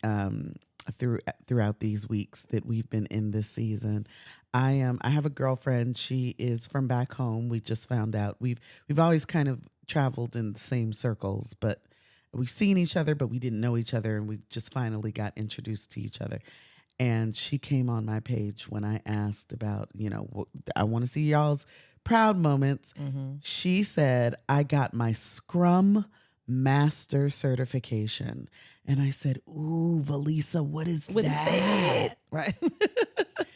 throughout these weeks that we've been in this season. I have a girlfriend. She is from back home. We just found out. We've always kind of traveled in the same circles, but we've seen each other, but we didn't know each other, and we just finally got introduced to each other. And she came on my page when I asked about, I want to see y'all's proud moments. Mm-hmm. She said, I got my Scrum Master certification. And I said, ooh, Valisa, what is that? Right.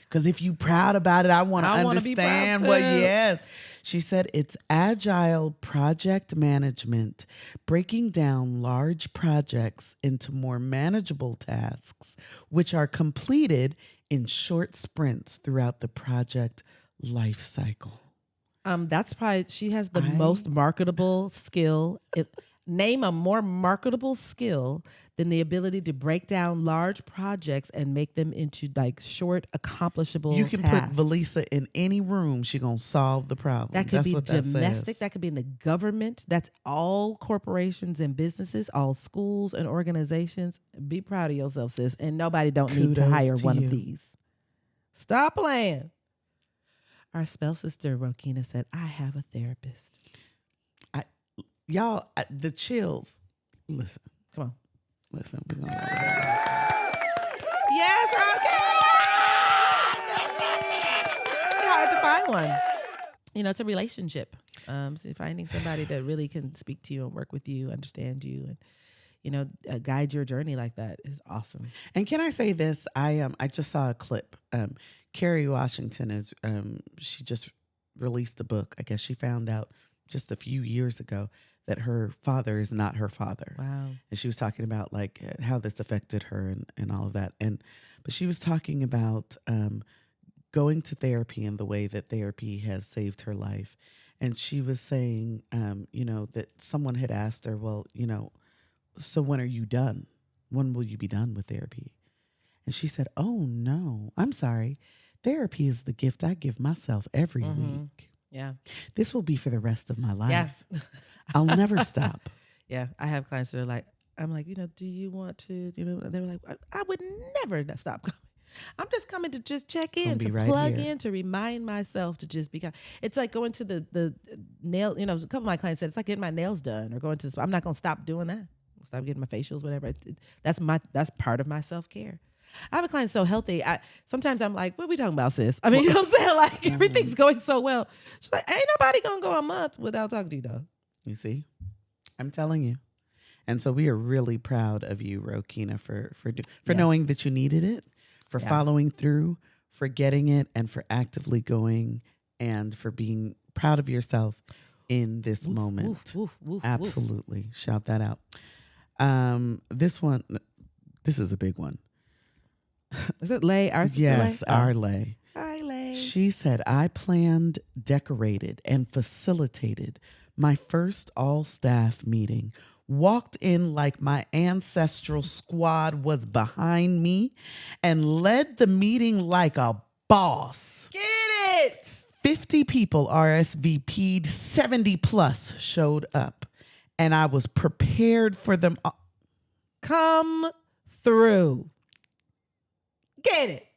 Because if you proud about it, I want to understand what, yes. She said it's agile project management, breaking down large projects into more manageable tasks, which are completed in short sprints throughout the project life cycle. That's probably, she has the most marketable skill. Name a more marketable skill than the ability to break down large projects and make them into like short, accomplishable You can tasks. put Valisa in any room. She's going to solve the problem. That could be domestic. That That could be in the government. That's all corporations and businesses, all schools and organizations. Be proud of yourself, sis. And nobody don't need to hire one of these. Stop playing. Our spell sister, Rokina, said, I have a therapist. Y'all, the chills. Listen, Come on. Listen, we're going to Yes, Rocky. Hard to find one. It's a relationship. So finding somebody that really can speak to you and work with you, understand you, and guide your journey like that is awesome. And can I say this? I just saw a clip. Kerry Washington is she just released a book. I guess she found out just a few years ago that her father is not her father. Wow. And she was talking about like how this affected her and all of that. But she was talking about going to therapy and the way that therapy has saved her life. And she was saying, that someone had asked her, well, so when are you done? When will you be done with therapy? And she said, oh, no, I'm sorry. Therapy is the gift I give myself every week. Yeah. This will be for the rest of my life. Yeah. I'll never stop. Yeah. I have clients that are like, I'm like, do you want to, they were like, I would never stop coming. I'm just coming to just check in, to plug in, to remind myself to just be kind. It's like going to the nail, a couple of my clients said, it's like getting my nails done or going to, I'm not going to stop doing that. I'll stop getting my facials, whatever. That's part of my self-care. I have a client so healthy. Sometimes I'm like, what are we talking about, sis? I mean, you know what I'm saying? Like everything's going so well. She's like, ain't nobody going to go a month without talking to you, though. You see? I'm telling you. And so we are really proud of you, Rokina, for knowing that you needed it, for following through, for getting it, and for actively going, and for being proud of yourself in this moment. Absolutely. Shout that out. This is a big one. Is it Lay? Our sister yes, Lay? Our Lay. Hi, Lay. She said, I planned, decorated, and facilitated my first all-staff meeting. Walked in like my ancestral squad was behind me and led the meeting like a boss. Get it! 50 people RSVP'd, 70 plus showed up, and I was prepared for them. Come through. Get it.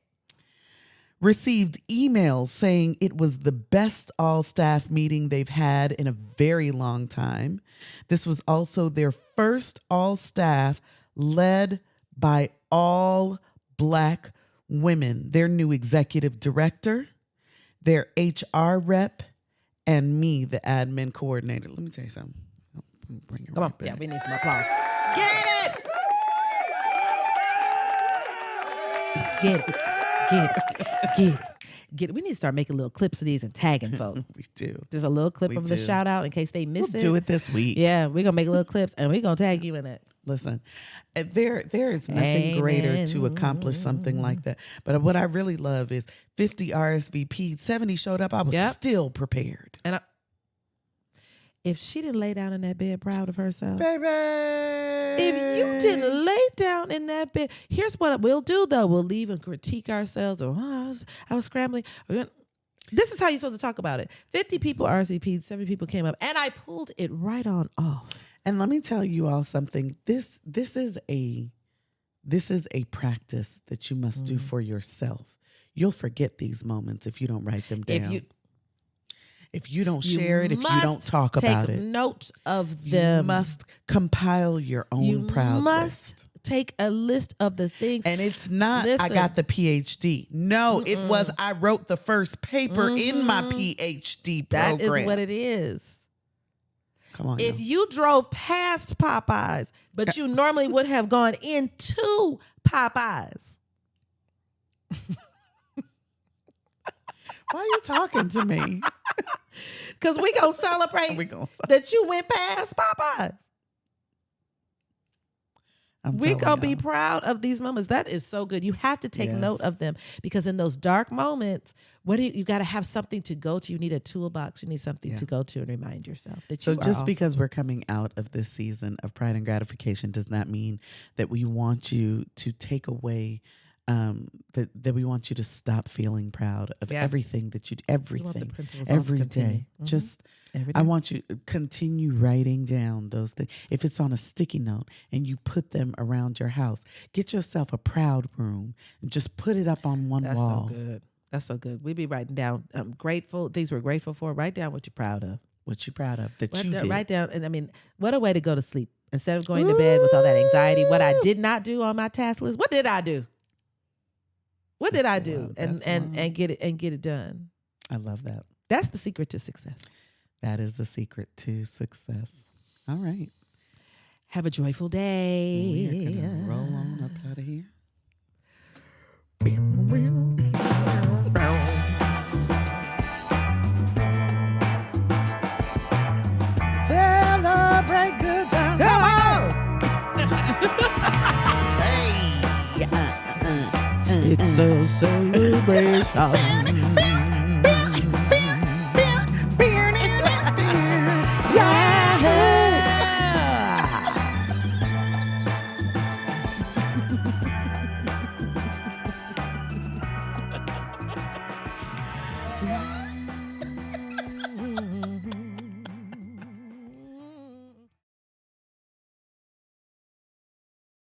Received emails saying it was the best all-staff meeting they've had in a very long time. This was also their first all-staff led by all Black women, their new executive director, their HR rep, and me, the admin coordinator. Let me tell you something. Bring it Come on. back. Yeah, we need some applause. Get it. Get it. Get it. Get it. Get it. We need to start making little clips of these and tagging folks. We do. There's a little clip of the shout out in case they miss We'll it. do it this week. Yeah, we're going to make little clips and we're going to tag you in it. Listen, there is nothing greater to accomplish something like that. But what I really love is 50 RSVP, 70 showed up. I was still prepared. And if she didn't lay down in that bed proud of herself. Baby. If you didn't lay down in that bed, here's what we'll do, though. We'll leave and critique ourselves. Or, I was scrambling. This is how you're supposed to talk about it. 50 people RSVP'd, 70 people came up, and I pulled it right on off. And let me tell you all something. This is a practice that you must do for yourself. You'll forget these moments if you don't write them down. If you don't share it, if you don't talk about it. Take notes of them. You must compile your own proud list. Take a list of the things. And it's not, I got the PhD. No, it was, I wrote the first paper in my PhD program. That is what it is. Come on. If you drove past Popeyes, but you normally would have gone into Popeyes. Why are you talking to me? Because we going to celebrate that you went past Popeyes. We're going to be proud of these moments. That is so good. You have to take note of them because in those dark moments, you got to have something to go to. You need a toolbox. You need something to go to and remind yourself that you are just awesome. Because we're coming out of this season of Pride and Gratification does not mean that we want you to take away that we want you to stop feeling proud of everything that you do, everything, every day. Just every day. I want you to continue writing down those things. If it's on a sticky note and you put them around your house, get yourself a proud room and just put it up on one wall. That's so good. That's so good. We be writing down grateful things we're grateful for. Write down what you're proud of. What you proud of that you did? Write down. And I mean, what a way to go to sleep. Instead of going to bed with all that anxiety, what I did not do on my task list. What did I do? What did I do? Well, and get it done. I love that. That's the secret to success. That is the secret to success. All right. Have a joyful day. We are going to roll on up out of here. Celebrate good times. Come on. It's a celebration. Yeah.